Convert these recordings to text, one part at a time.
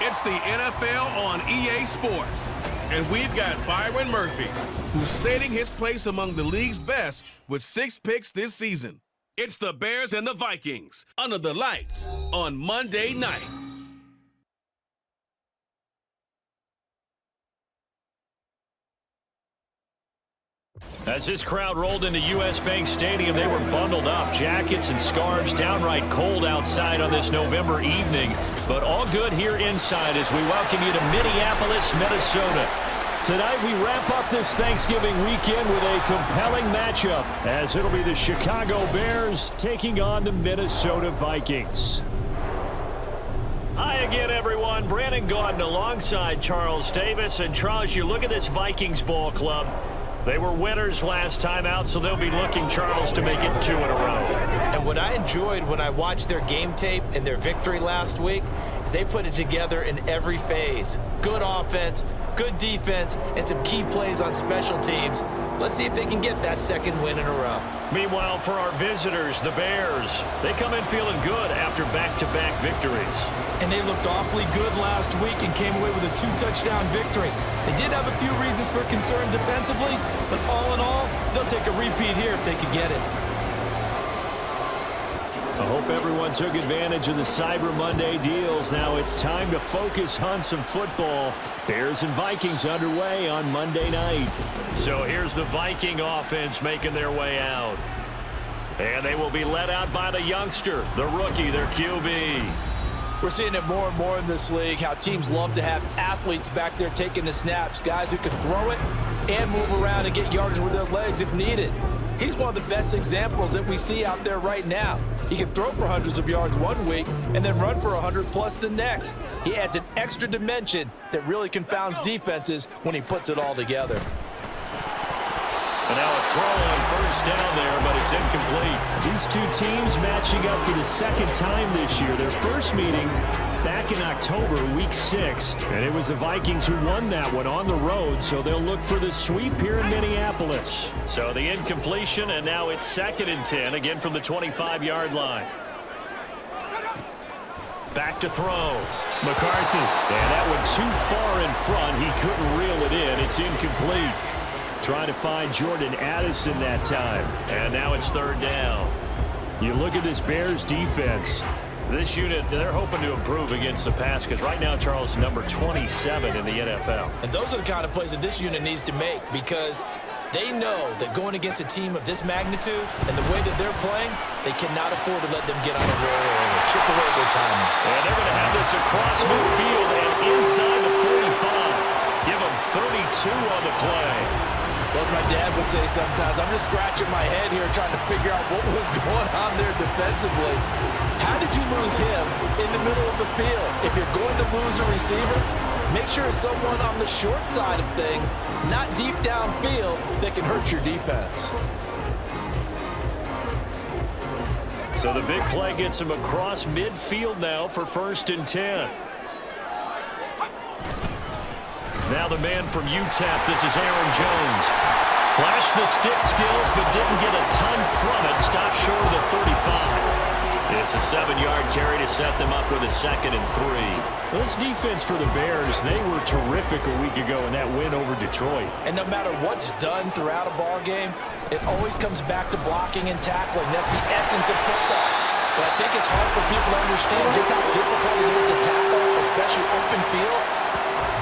It's the NFL on EA Sports, and we've got Byron Murphy, who's stating his place among the league's best with 6 picks this season. It's the Bears and the Vikings under the lights on Monday night. As this crowd rolled into U.S. Bank Stadium, they were bundled up, jackets and scarves, downright cold outside on this November evening, but all good here inside as we welcome you to Minneapolis, Minnesota. Tonight we wrap up this Thanksgiving weekend with a compelling matchup, as it'll be the Chicago Bears taking on the Minnesota Vikings. Hi again, everyone. Brandon Gaudin alongside Charles Davis. And Charles, you look at this Vikings ball club. They were winners last time out, so they'll be looking, Charles, to make it 2 in a row. And what I enjoyed when I watched their game tape and their victory last week is they put it together in every phase. Good offense, good defense, and some key plays on special teams. Let's see if they can get that second win in a row. Meanwhile, for our visitors, the Bears, they come in feeling good after back-to-back victories. And they looked awfully good last week and came away with a 2-touchdown victory. They did have a few reasons for concern defensively, but all in all, they'll take a repeat here if they could get it. I hope everyone took advantage of the Cyber Monday deals. Now it's time to focus on some football. Bears and Vikings underway on Monday night. So here's the Viking offense making their way out. And they will be led out by the youngster, the rookie, their QB. We're seeing it more and more in this league, how teams love to have athletes back there taking the snaps, guys who can throw it and move around and get yardage with their legs if needed. He's one of the best examples that we see out there right now. He can throw for hundreds of yards one week and then run for 100+ the next. He adds an extra dimension that really confounds defenses when he puts it all together. And now a throw on first down there, but it's incomplete. These two teams matching up for the second time this year. Their first meeting back in October, week 6. And it was the Vikings who won that one on the road, so they'll look for the sweep here in Minneapolis. So the incompletion, and now it's 2nd and 10, again from the 25-yard line. Back to throw. McCarthy. And that one too far in front. He couldn't reel it in. It's incomplete. Trying to find Jordan Addison that time. And now it's 3rd down. You look at this Bears defense. This unit, they're hoping to improve against the pass because right now, Charles, number 27 in the NFL. And those are the kind of plays that this unit needs to make because they know that going against a team of this magnitude and the way that they're playing, they cannot afford to let them get on a roll or chip away their timing. And they're going to have this across midfield and inside the 45. Give them 32 on the play. What my dad would say sometimes, I'm just scratching my head here trying to figure out what was going on there defensively. How did you lose him in the middle of the field? If you're going to lose a receiver, make sure it's someone on the short side of things, not deep downfield, that can hurt your defense. So the big play gets him across midfield now for 1st and 10. Now the man from UTEP, this is Aaron Jones. Flashed the stick skills, but didn't get a ton from it. Stopped short of the 35. It's a 7-yard carry to set them up with a 2nd and 3. This defense for the Bears, they were terrific a week ago in that win over Detroit. And no matter what's done throughout a ball game, it always comes back to blocking and tackling. That's the essence of football. But I think it's hard for people to understand just how difficult it is to tackle, especially open field.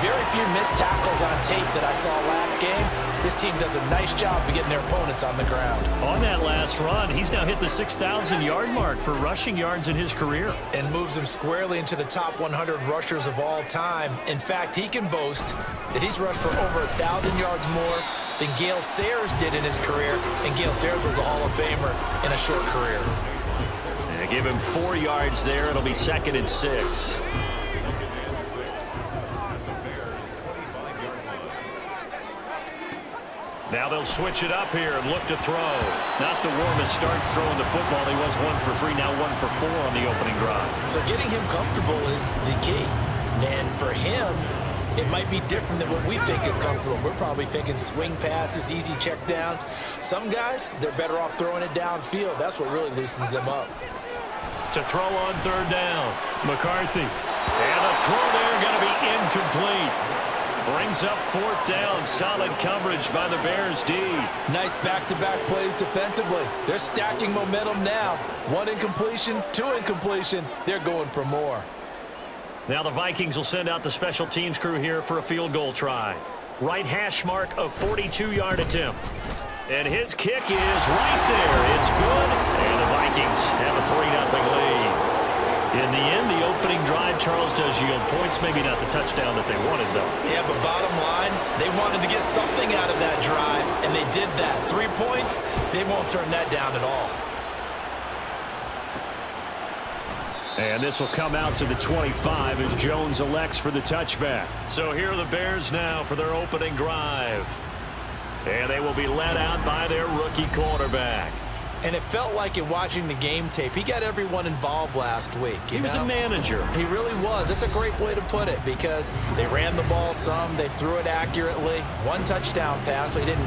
Very few missed tackles on tape that I saw last game. This team does a nice job of getting their opponents on the ground. On that last run, he's now hit the 6,000-yard mark for rushing yards in his career. And moves him squarely into the top 100 rushers of all time. In fact, he can boast that he's rushed for over 1,000 yards more than Gale Sayers did in his career. And Gale Sayers was a Hall of Famer in a short career. And they give him 4 yards there. It'll be 2nd and 6. Now they'll switch it up here and look to throw. Not the warmest starts throwing the football. He was 1 for 3, now 1 for 4 on the opening drive. So getting him comfortable is the key. And for him, it might be different than what we think is comfortable. We're probably thinking swing passes, easy checkdowns. Some guys, they're better off throwing it downfield. That's what really loosens them up. To throw on third down, McCarthy. And the throw there going to be incomplete. Brings up fourth down. Solid coverage by the Bears D. Nice back-to-back plays defensively. They're stacking momentum now. 1 incompletion, 2 incompletion. They're going for more. Now the Vikings will send out the special teams crew here for a field goal try. Right hash mark of 42-yard attempt. And his kick is right there. It's good. And the Vikings have a 3-0 lead. In the end, the opening drive, Charles, does yield points. Maybe not the touchdown that they wanted, though. Yeah, but bottom line, they wanted to get something out of that drive, and they did that. 3 points, they won't turn that down at all. And this will come out to the 25 as Jones elects for the touchback. So here are the Bears now for their opening drive. And they will be led out by their rookie quarterback. And it felt like in watching the game tape, he got everyone involved last week. He was a manager. He really was. That's a great way to put it because they ran the ball some. They threw it accurately. 1 touchdown pass, so he didn't,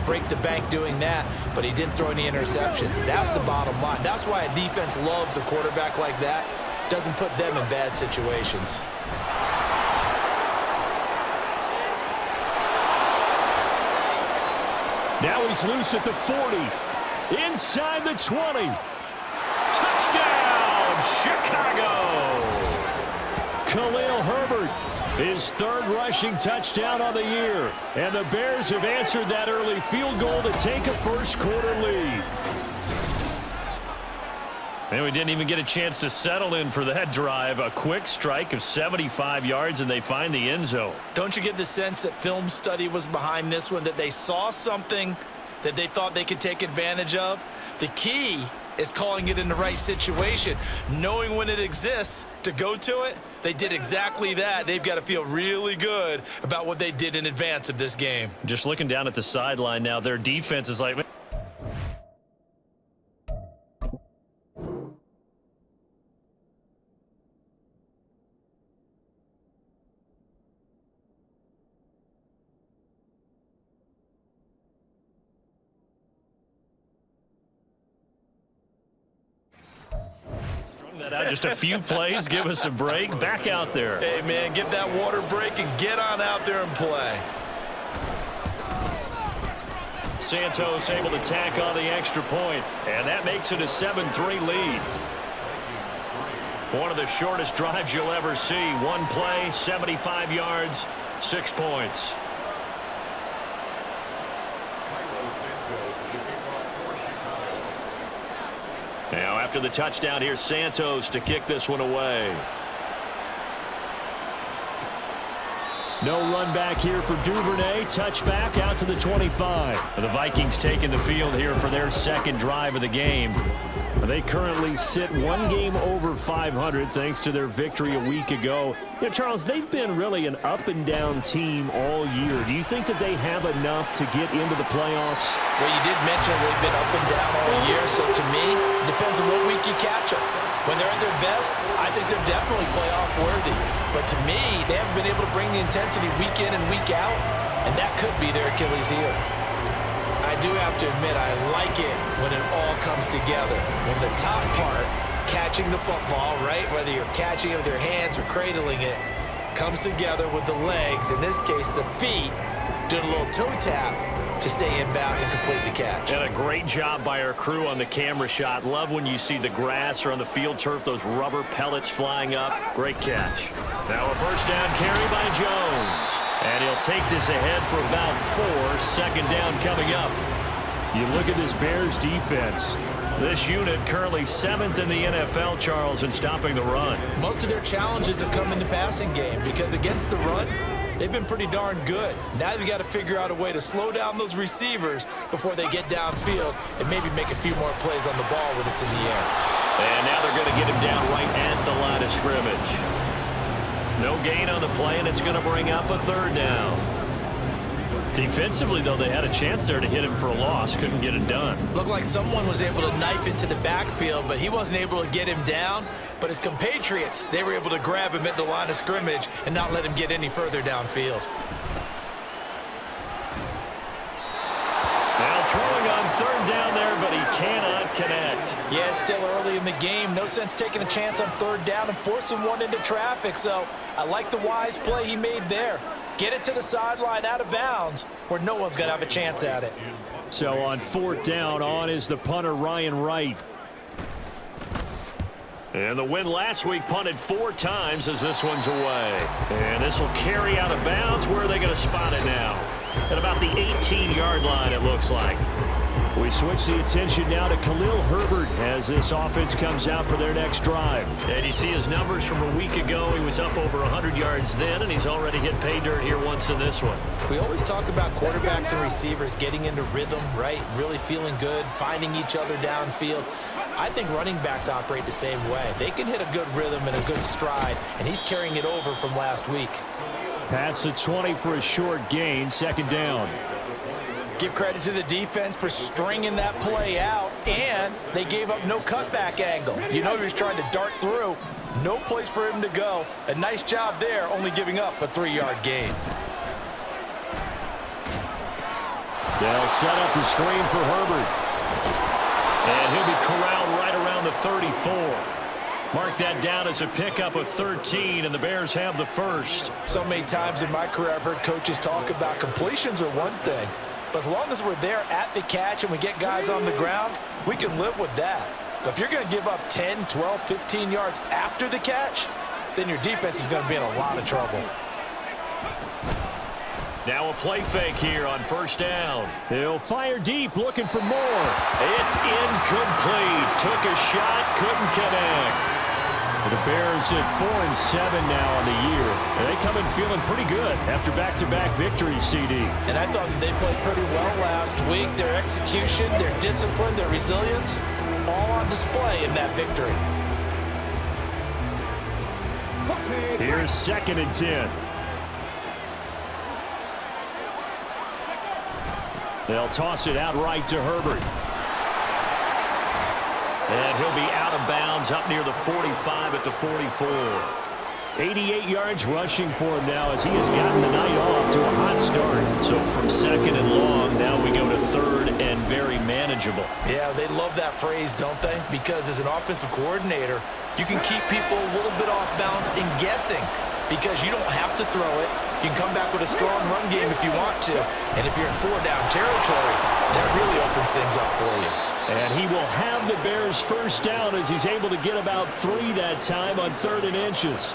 break the bank doing that, but he didn't throw any interceptions. That's the bottom line. That's why a defense loves a quarterback like that. Doesn't put them in bad situations. Now he's loose at the 40. Inside the 20. Touchdown, Chicago! Khalil Herbert, his 3rd rushing touchdown on the year. And the Bears have answered that early field goal to take a first-quarter lead. And we didn't even get a chance to settle in for that drive. A quick strike of 75 yards, and they find the end zone. Don't you get the sense that film study was behind this one, that they saw something that they thought they could take advantage of? The key is calling it in the right situation, knowing when it exists to go to it. They did exactly that. They've got to feel really good about what they did in advance of this game. Just looking down at the sideline now, their defense is like... out just a few plays, give us a break, back out there. Hey, man, give that water break and get on out there and play. Santos able to tack on the extra point, and that makes it a 7-3 lead. One of the shortest drives you'll ever see. 1 play, 75 yards, 6 points. Now, after the touchdown, here's Santos to kick this one away. No run back here for Duvernay. Touchback out to the 25. The Vikings taking the field here for their 2nd drive of the game. They currently sit 1 game over 500 thanks to their victory a week ago. Charles, they've been really an up-and-down team all year. Do you think that they have enough to get into the playoffs? Well, you did mention they've been up and down all year, so to me, it depends on what week you catch them. When they're at their best, I think they're definitely playoff worthy. But to me, they haven't been able to bring the intensity week in and week out, and that could be their Achilles heel. I do have to admit, I like it when it all comes together. When the top part, catching the football, right, whether you're catching it with your hands or cradling it, comes together with the legs, in this case the feet, doing a little toe tap to stay in bounds and complete the catch. And a great job by our crew on the camera shot. Love when you see the grass or on the field turf, those rubber pellets flying up. Great catch. Now a first down carry by Jones. And he'll take this ahead for about 4. Second down coming up. You look at this Bears defense. This unit currently 7th in the NFL, Charles, in stopping the run. Most of their challenges have come in the passing game because against the run, they've been pretty darn good. Now they've got to figure out a way to slow down those receivers before they get downfield and maybe make a few more plays on the ball when it's in the air. And now they're going to get him down right at the line of scrimmage. No gain on the play, and it's going to bring up a 3rd down. Defensively, though, they had a chance there to hit him for a loss. Couldn't get it done. Looked like someone was able to knife into the backfield, but he wasn't able to get him down. But his compatriots, they were able to grab him at the line of scrimmage and not let him get any further downfield. Now throwing on third down there, but he cannot connect. Yeah, it's still early in the game. No sense taking a chance on third down and forcing one into traffic. So I like the wise play he made there. Get it to the sideline out of bounds where no one's going to have a chance at it. So on fourth down, on is the punter, Ryan Wright. And the win last week punted 4 times as this one's away. And this will carry out of bounds. Where are they going to spot it now? At about the 18-yard line, it looks like. We switch the attention now to Khalil Herbert as this offense comes out for their next drive. And you see his numbers from a week ago. He was up over 100 yards then, and he's already hit pay dirt here once in this one. We always talk about quarterbacks and receivers getting into rhythm, right? Really feeling good, finding each other downfield. I think running backs operate the same way. They can hit a good rhythm and a good stride, and he's carrying it over from last week. Pass the 20 for a short gain, second down. Give credit to the defense for stringing that play out, and they gave up no cutback angle. You know he was trying to dart through. No place for him to go. A nice job there, only giving up a 3-yard gain. They'll set up the screen for Herbert. And he'll be corralled right around the 34. Mark that down as a pickup of 13, and the Bears have the first. So many times in my career I've heard coaches talk about completions are one thing. But as long as we're there at the catch and we get guys on the ground, we can live with that. But if you're going to give up 10, 12, 15 yards after the catch, then your defense is going to be in a lot of trouble. Now a play fake here on first down. He'll fire deep, looking for more. It's incomplete. Took a shot, couldn't connect. The Bears at 4-7 now on the year. And they come in feeling pretty good after back-to-back victories, CD. And I thought that they played pretty well last week. Their execution, their discipline, their resilience, all on display in that victory. Here's 2nd and 10. They'll toss it out right to Herbert. And he'll be out of bounds up near the 45 at the 44. 88 yards rushing for him now as he has gotten the night off to a hot start. So from 2nd and long, now we go to 3rd and very manageable. Yeah, they love that phrase, don't they? Because as an offensive coordinator, you can keep people a little bit off balance and guessing because you don't have to throw it. You can come back with a strong run game if you want to. And if you're in 4-down territory, that really opens things up for you. And he will have the Bears first down as he's able to get about 3 that time on 3rd and inches.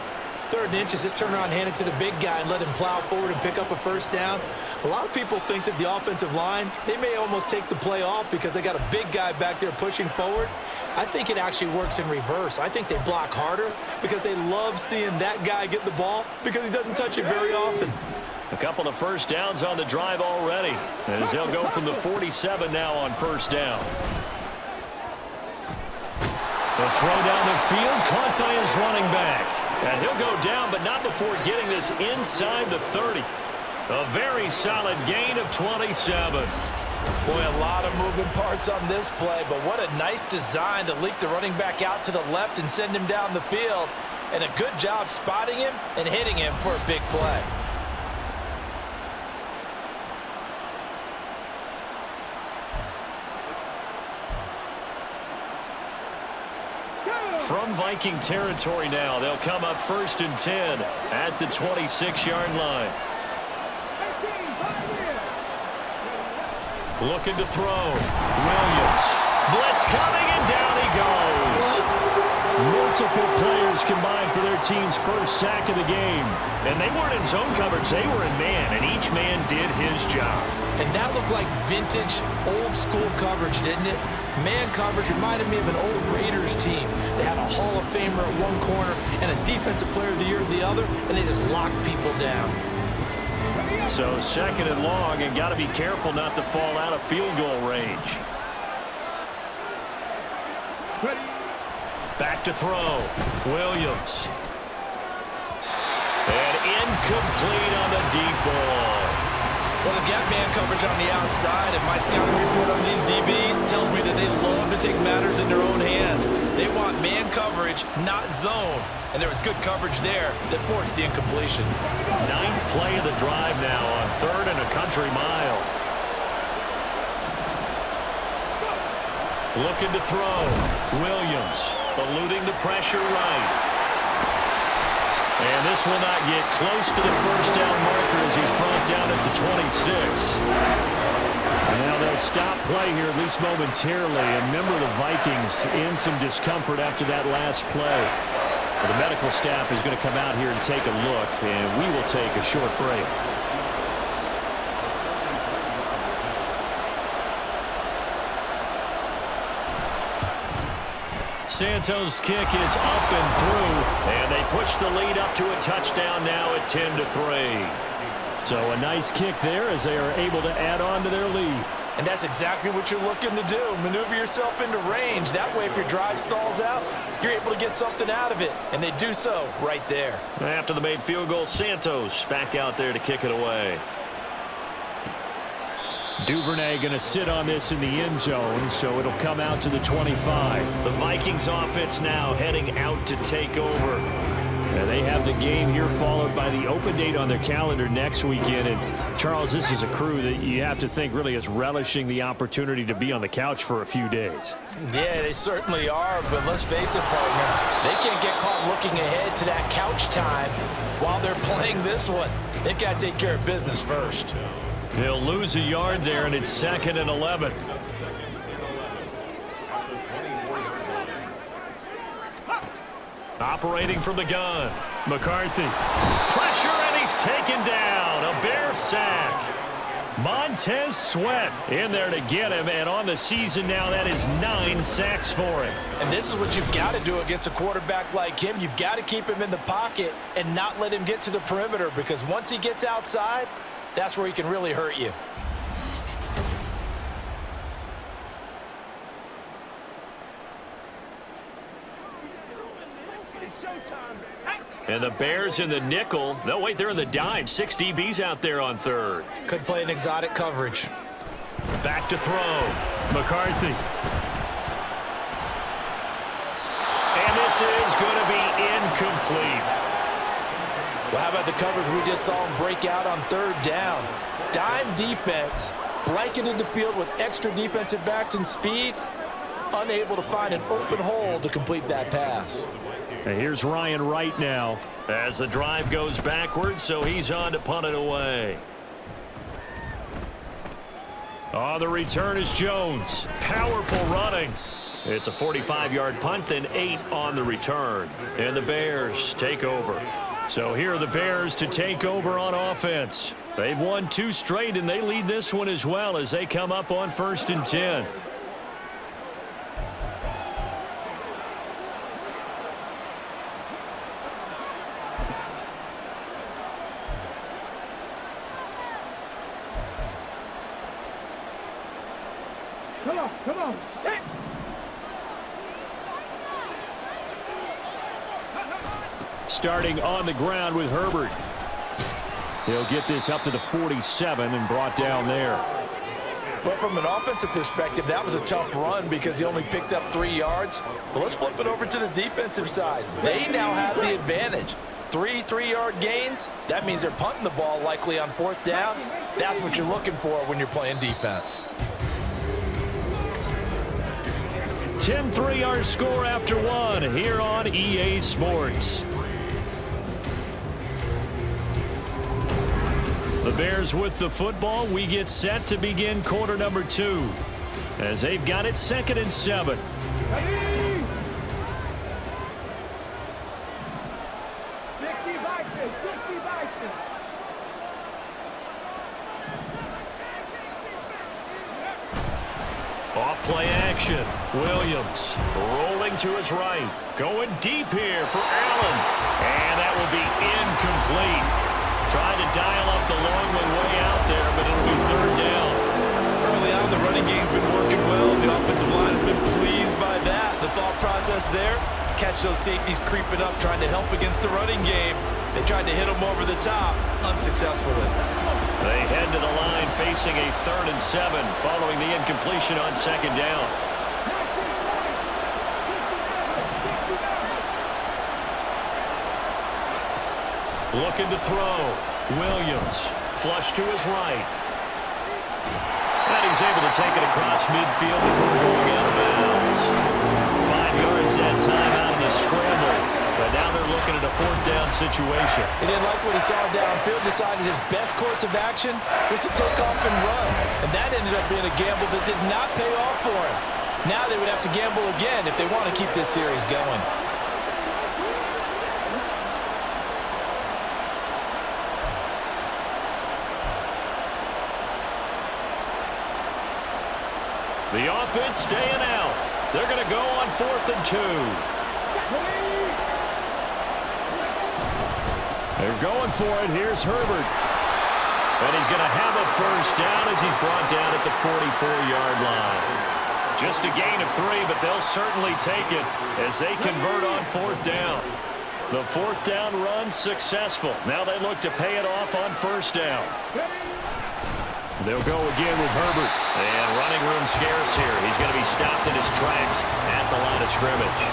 3rd and inches, just turn around, hand it to the big guy and let him plow forward and pick up a first down. A lot of people think that the offensive line, they may almost take the play off because they got a big guy back there pushing forward. I think it actually works in reverse. I think they block harder because they love seeing that guy get the ball because he doesn't touch it very often. A couple of first downs on the drive already as they'll go from the 47 now on first down. The throw down the field, caught by his running back. And he'll go down, but not before getting this inside the 30. A very solid gain of 27. Boy, a lot of moving parts on this play, but what a nice design to leak the running back out to the left and send him down the field. And a good job spotting him and hitting him for a big play. From Viking territory now, they'll come up 1st and 10 at the 26-yard line. Looking to throw. Williams. Blitz coming, and down he goes. Multiple players combined for their team's first sack of the game. And they weren't in zone coverage, they were in man, and each man did his job. And that looked like vintage, old-school coverage, didn't it? Man coverage reminded me of an old Raiders team. They had a Hall of Famer at one corner and a Defensive Player of the Year at the other, and they just locked people down. So 2nd and long, and got to be careful not to fall out of field goal range. Back to throw. Williams. And incomplete on the deep ball. Well, they've got man man coverage on the outside, and my scouting report on these DBs tells me that they love to take matters in their own hands. They want man coverage, not zone. And there was good coverage there that forced the incompletion. 9th play of the drive now on 3rd and a country mile. Looking to throw. Williams eluding the pressure right. And this will not get close to the first down marker as he's brought down at the 26. Now they'll stop play here, at least momentarily. And remember, the Vikings in some discomfort after that last play. The medical staff is going to come out here and take a look, and we will take a short break. Santos' kick is up and through, and they push the lead up to a touchdown now at 10-3. So a nice kick there as they are able to add on to their lead. And that's exactly what you're looking to do. Maneuver yourself into range. That way, if your drive stalls out, you're able to get something out of it. And they do so right there. After the made field goal, Santos back out there to kick it away. Duvernay going to sit on this in the end zone, so it'll come out to the 25. The Vikings offense now heading out to take over. And they have the game here followed by the open date on their calendar next weekend. And Charles, this is a crew that you have to think really is relishing the opportunity to be on the couch for a few days. Yeah, they certainly are, but let's face it, partner. They can't get caught looking ahead to that couch time while they're playing this one. They've got to take care of business first. They'll lose a yard there, and it's 2nd and 11. Operating from the gun, McCarthy. Pressure, and he's taken down. A Bear sack. Montez Sweat in there to get him, and on the season now, that is 9 sacks for him. And this is what you've got to do against a quarterback like him. You've got to keep him in the pocket and not let him get to the perimeter, because once he gets outside, that's where he can really hurt you. And the Bears in the nickel. No, wait, they're in the dime. 6 DBs out there on 3rd. Could play an exotic coverage. Back to throw. McCarthy. And this is going to be incomplete. Well, how about the coverage we just saw him break out on 3rd down? Dime defense, blanketed the field with extra defensive backs and speed, unable to find an open hole to complete that pass. And here's Ryan Wright now as the drive goes backwards, so he's on to punt it away. On the return is Jones. Powerful running. It's a 45-yard punt, then 8 on the return. And the Bears take over. So here are the Bears to take over on offense. They've won 2 straight, and they lead this one as well as they come up on 1st and 10. Come on. Starting on the ground with Herbert. He'll get this up to the 47 and brought down there. But from an offensive perspective, that was a tough run because he only picked up 3 yards. But let's flip it over to the defensive side. They now have the advantage. 3 3-yard gains, that means they're punting the ball likely on 4th down. That's what you're looking for when you're playing defense. 10-3 our score after 1 here on EA Sports. The Bears with the football. We get set to begin quarter number 2 as they've got it 2nd and 7. Off play action. Williams rolling to his right. Going deep here for Allen. And that will be incomplete. Trying to dial up the long way out there, but it'll be 3rd down. Early on, the running game's been working well. The offensive line has been pleased by that. The thought process there, catch those safeties creeping up, trying to help against the running game. They tried to hit them over the top, unsuccessfully. They head to the line facing a 3rd and 7 following the incompletion on 2nd down. Looking to throw. Williams, flush to his right. And he's able to take it across midfield before going out of bounds. 5 yards that time out of the scramble. But now they're looking at a 4th down situation. He didn't like what he saw downfield, decided his best course of action was to take off and run. And that ended up being a gamble that did not pay off for him. Now they would have to gamble again if they want to keep this series going. The offense staying out. They're going to go on 4th and 2. They're going for it. Here's Herbert. And he's going to have a 1st down as he's brought down at the 44-yard line. Just a gain of 3, but they'll certainly take it as they convert on 4th down. The 4th down run successful. Now they look to pay it off on 1st down. They'll go again with Herbert. And running room scarce here. He's going to be stopped in his tracks at the line of scrimmage.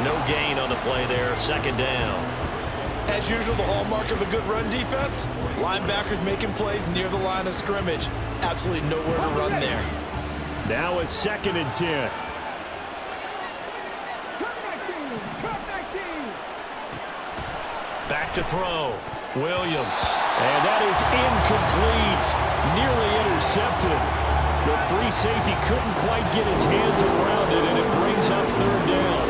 No gain on the play there. 2nd down. As usual, the hallmark of a good run defense, linebackers making plays near the line of scrimmage. Absolutely nowhere to run there. Now a 2nd and 10. Back to throw. Williams. And that is incomplete. Nearly intercepted. The free safety couldn't quite get his hands around it, and it brings up 3rd down.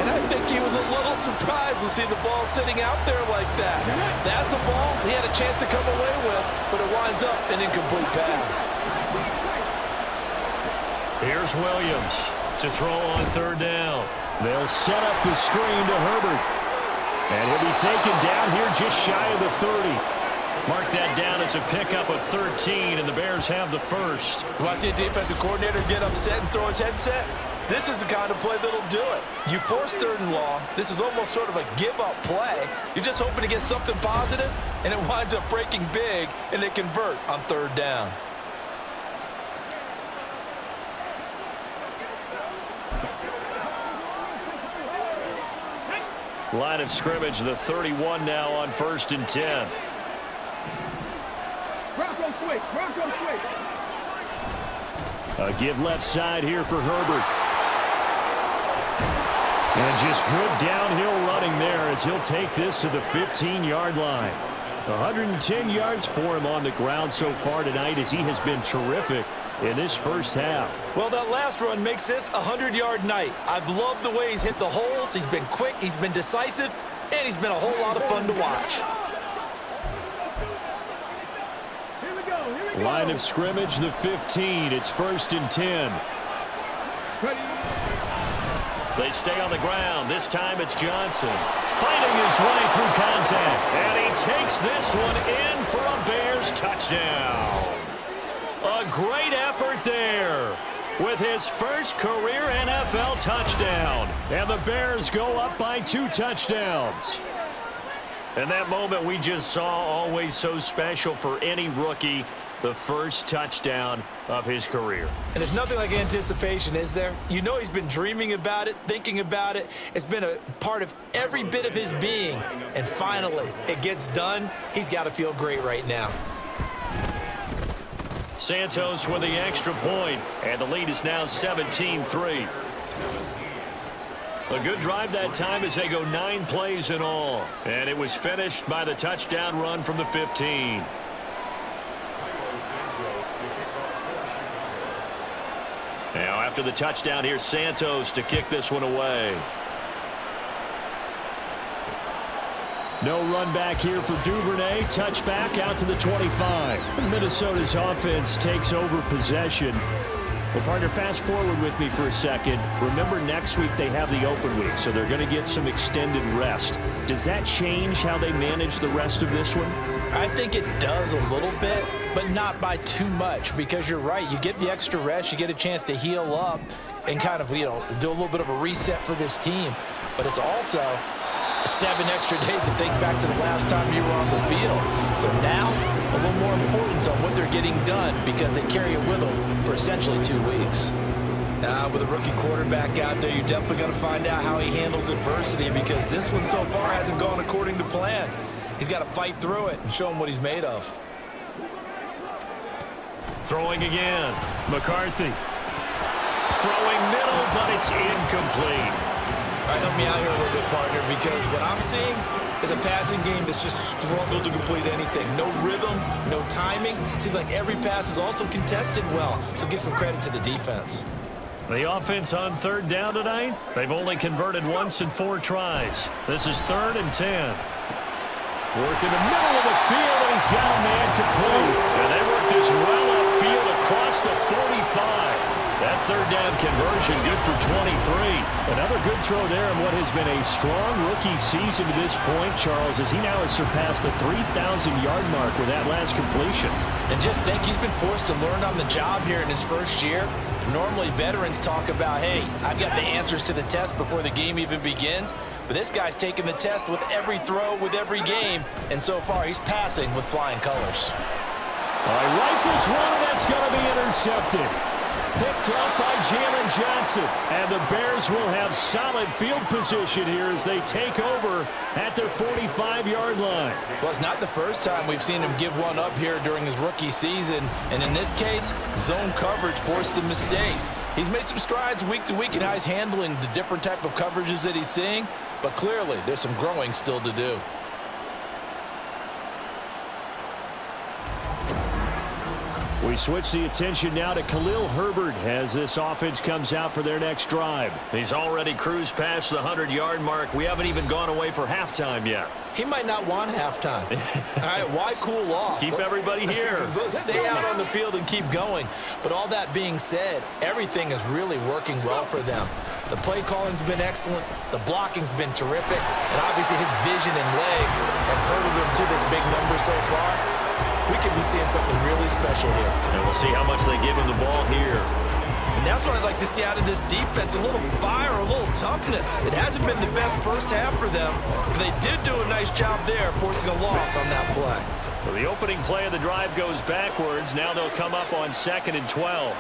And I think he was a little surprised to see the ball sitting out there like that. That's a ball he had a chance to come away with, but it winds up an incomplete pass. Here's Williams to throw on 3rd down. They'll set up the screen to Herbert. And he'll be taken down here just shy of the 30. Mark that down as a pickup of 13, and the Bears have the 1st. You want to see a defensive coordinator get upset and throw his headset? This is the kind of play that'll do it. You force 3rd and long. This is almost sort of a give-up play. You're just hoping to get something positive, and it winds up breaking big, and they convert on 3rd down. Line of scrimmage, the 31 now on 1st and 10. Bronco switch. A give left side here for Herbert. And just good downhill running there as he'll take this to the 15-yard line. 110 yards for him on the ground so far tonight as he has been terrific in this 1st half. Well, that last run makes this a 100-yard night. I've loved the way he's hit the holes. He's been quick, he's been decisive, and he's been a whole lot of fun to watch. Here we go. Line of scrimmage, the 15. It's 1st and 10. They stay on the ground. This time it's Johnson fighting his way through contact. And he takes this one in for a Bears touchdown. A great effort there with his 1st career NFL touchdown. And the Bears go up by 2 touchdowns. And that moment we just saw, always so special for any rookie, the 1st touchdown of his career. And there's nothing like anticipation, is there? You know he's been dreaming about it, thinking about it. It's been a part of every bit of his being. And finally, it gets done. He's got to feel great right now. Santos with the extra point, and the lead is now 17-3. A good drive that time as they go 9 plays in all. And it was finished by the touchdown run from the 15. Now after the touchdown, here's Santos to kick this one away. No run back here for Duvernay. Touchback out to the 25. Minnesota's offense takes over possession. Well, partner, fast forward with me for a second. Remember, next week they have the open week, so they're going to get some extended rest. Does that change how they manage the rest of this one? I think it does a little bit, but not by too much, because you're right. You get the extra rest, you get a chance to heal up and kind of, do a little bit of a reset for this team. But it's also 7 extra days to think back to the last time you were on the field. So now a little more importance on what they're getting done because they carry it with them for essentially 2 weeks. With a rookie quarterback out there, you're definitely going to find out how he handles adversity because this one so far hasn't gone according to plan. He's got to fight through it and show him what he's made of. Throwing again. McCarthy. Throwing middle, but it's incomplete. All right, help me out here a little bit, partner, because what I'm seeing is a passing game that's just struggled to complete anything. No rhythm, no timing. Seems like every pass is also contested well, so give some credit to the defense. The offense on 3rd down tonight, they've only converted once in 4 tries. This is 3rd and 10. Working the middle of the field, and he's got a man complete. And they work this well upfield across the 45. That 3rd down conversion good for 23. Another good throw there in what has been a strong rookie season to this point, Charles, as he now has surpassed the 3,000-yard mark with that last completion. And just think, he's been forced to learn on the job here in his first year. Normally, veterans talk about, hey, I've got the answers to the test before the game even begins. But this guy's taking the test with every throw, with every game. And so far, he's passing with flying colors. All right, rifles one, and that's going to be intercepted. Picked up by Jalen Johnson. And the Bears will have solid field position here as they take over at their 45-yard line. Well, it's not the first time we've seen him give one up here during his rookie season. And in this case, zone coverage forced the mistake. He's made some strides week to week in how he's handling the different type of coverages that he's seeing. But clearly, there's some growing still to do. We switch the attention now to Khalil Herbert as this offense comes out for their next drive. He's already cruised past the 100-yard mark. We haven't even gone away for halftime yet. He might not want halftime. All right, why cool off? Keep everybody here. Let's stay out on the field and keep going. But all that being said, everything is really working well for them. The play calling's been excellent. The blocking's been terrific. And obviously his vision and legs have herded him to this big number so far. We could be seeing something really special here. And we'll see how much they give him the ball here. And that's what I'd like to see out of this defense, a little fire, a little toughness. It hasn't been the best first half for them, but they did do a nice job there forcing a loss on that play. So the opening play of the drive goes backwards. Now they'll come up on 2nd and 12.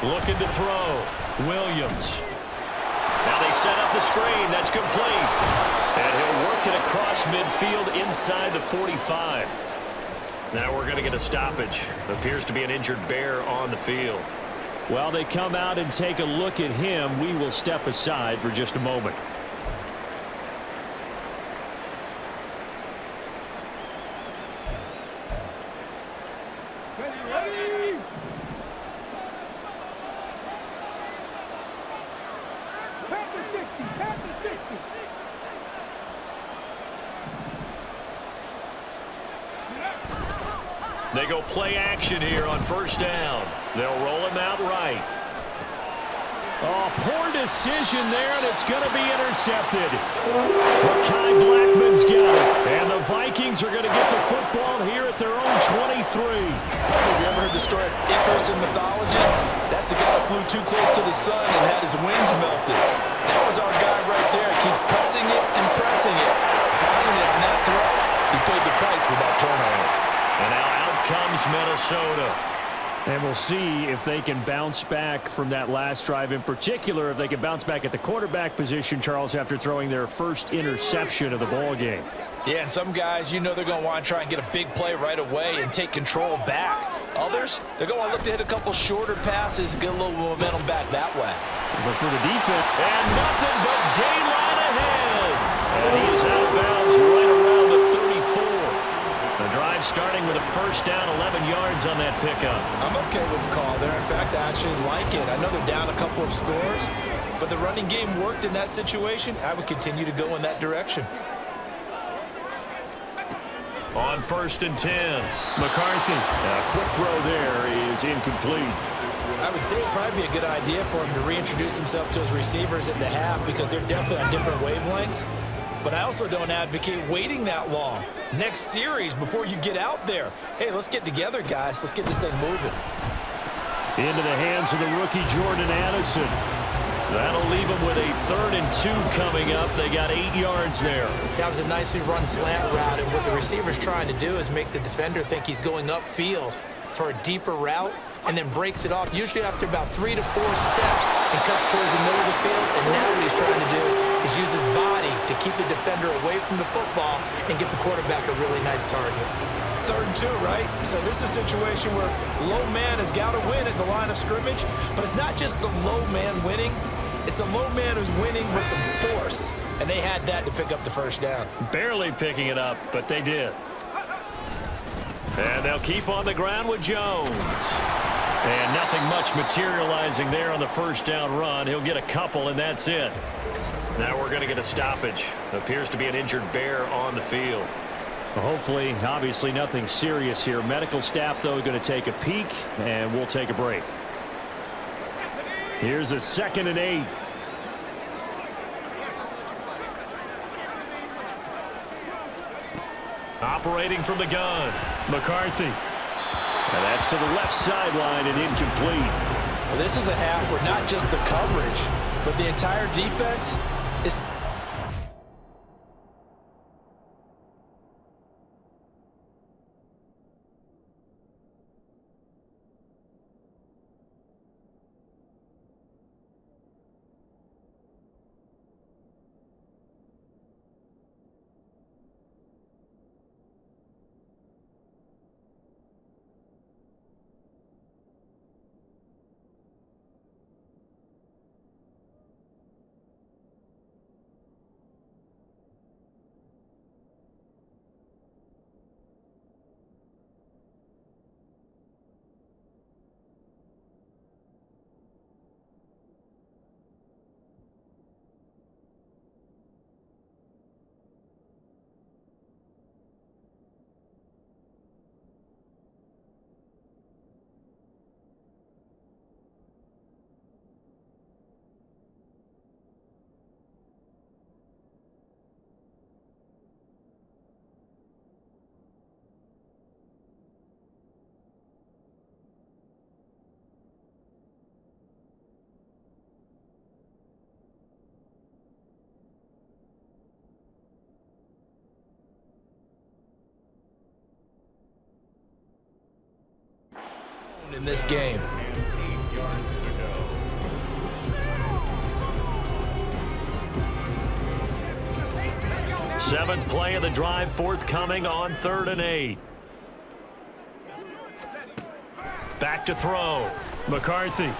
Looking to throw. Williams. Now they set up the screen. That's complete. And he'll work it across midfield inside the 45. Now we're going to get a stoppage. Appears to be an injured Bear on the field. While they come out and take a look at him, we will step aside for just a moment. Ready? Tap the 60, tap the 60. They go play action here on 1st down. They'll roll him out right. Oh, poor decision there, and it's going to be intercepted. Mekhi Blackman's got it. And the Vikings are going to get the football here at their own 23. Have you ever heard the story of Icarus in mythology? That's the guy that flew too close to the sun and had his wings melted. That was our guy right there. Keeps pressing it and pressing it. Finally, on that throw, he paid the price with that turnover. And now out comes Minnesota. And we'll see if they can bounce back from that last drive. In particular, if they can bounce back at the quarterback position, Charles, after throwing their first interception of the ball game. Yeah, and some guys, you know they're going to want to try and get a big play right away and take control back. Others, they're going to want to look to hit a couple shorter passes and get a little momentum back that way. But for the defense, and nothing but daylight ahead. And he is out of bounds right around the 34. The drive starting with a 1st down, 11 yards on that pickup. I'm okay with the call there. In fact, I actually like it. I know they're down a couple of scores, but the running game worked in that situation. I would continue to go in that direction. On 1st and 10, McCarthy. A quick throw there is incomplete. I would say it'd probably be a good idea for him to reintroduce himself to his receivers at the half because they're definitely on different wavelengths. But I also don't advocate waiting that long. Next series before you get out there. Hey, let's get together, guys. Let's get this thing moving. Into the hands of the rookie Jordan Addison. That'll leave them with a 3rd and 2 coming up. They got 8 yards there. That was a nicely run slant route, and what the receiver's trying to do is make the defender think he's going upfield for a deeper route, and then breaks it off, usually after about 3 to 4 steps, and cuts towards the middle of the field. And now what he's trying to do is use his body to keep the defender away from the football and get the quarterback a really nice target. 3rd and 2, right? So this is a situation where low man has got to win at the line of scrimmage, but it's not just the low man winning. It's the low man who's winning with some force, and they had that to pick up the first down. Barely picking it up, but they did. And they'll keep on the ground with Jones. And nothing much materializing there on the first down run. He'll get a couple, and that's it. Now we're going to get a stoppage. Appears to be an injured Bear on the field. Well, hopefully, obviously nothing serious here. Medical staff, though, going to take a peek, and we'll take a break. Here's a 2nd and 8. Operating from the gun, McCarthy. And that's to the left sideline and incomplete. Well, this is a half where not just the coverage, but the entire defense is... in this game. Seventh play of the drive forthcoming on 3rd and 8. Back to throw. McCarthy.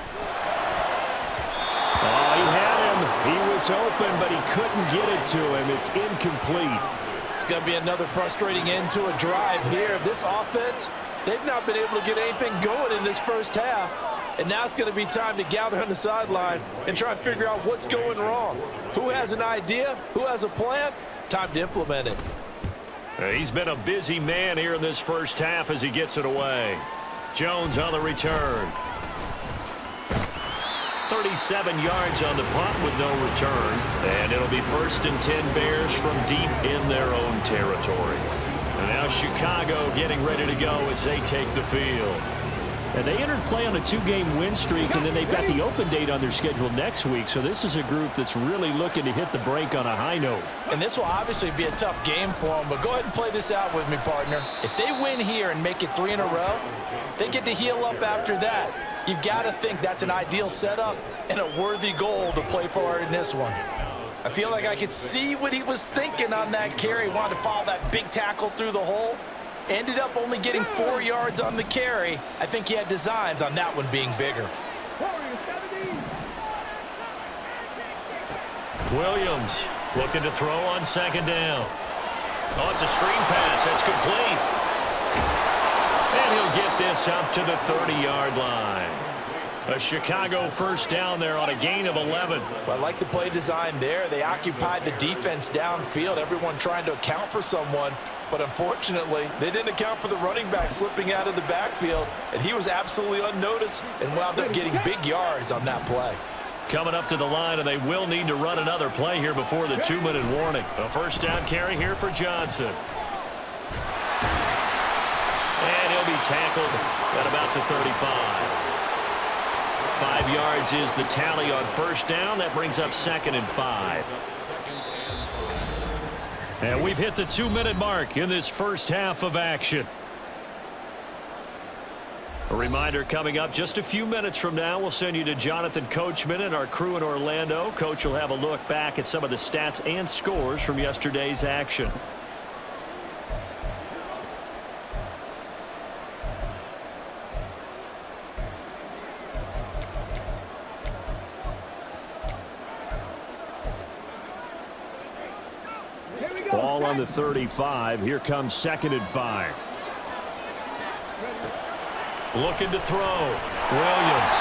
Oh, he had him. He was open, but he couldn't get it to him. It's incomplete. It's going to be another frustrating end to a drive here. This offense, they've not been able to get anything going in this first half. And now it's going to be time to gather on the sidelines and try and figure out what's going wrong. Who has an idea? Who has a plan? Time to implement it. He's been a busy man here in this first half as he gets it away. Jones on the return. 37 yards on the punt with no return. And it'll be 1st and 10 Bears from deep in their own territory. And now Chicago getting ready to go as they take the field. And they entered play on a 2-game win streak, and then they've got the open date on their schedule next week. So this is a group that's really looking to hit the break on a high note. And this will obviously be a tough game for them, but go ahead and play this out with me, partner. If they win here and make it 3 in a row, they get to heal up after that. You've got to think that's an ideal setup and a worthy goal to play for in this one. I feel like I could see what he was thinking on that carry. Wanted to follow that big tackle through the hole. Ended up only getting 4 yards on the carry. I think he had designs on that one being bigger. Williams looking to throw on 2nd down. Oh, it's a screen pass. That's complete. And he'll get this up to the 30-yard line. A Chicago 1st down there on a gain of 11. Well, I like the play design there. They occupied the defense downfield, everyone trying to account for someone. But unfortunately, they didn't account for the running back slipping out of the backfield, and he was absolutely unnoticed and wound up getting big yards on that play. Coming up to the line, and they will need to run another play here before the 2-minute warning. A 1st down carry here for Johnson. And he'll be tackled at about the 35. 5 yards is the tally on first down. That brings up 2nd and 5. And we've hit the 2-minute mark in this first half of action. A reminder, coming up just a few minutes from now, we'll send you to Jonathan Coachman and our crew in Orlando. Coach will have a look back at some of the stats and scores from yesterday's action. Ball on the 35. Here comes 2nd and 5. Looking to throw. Williams.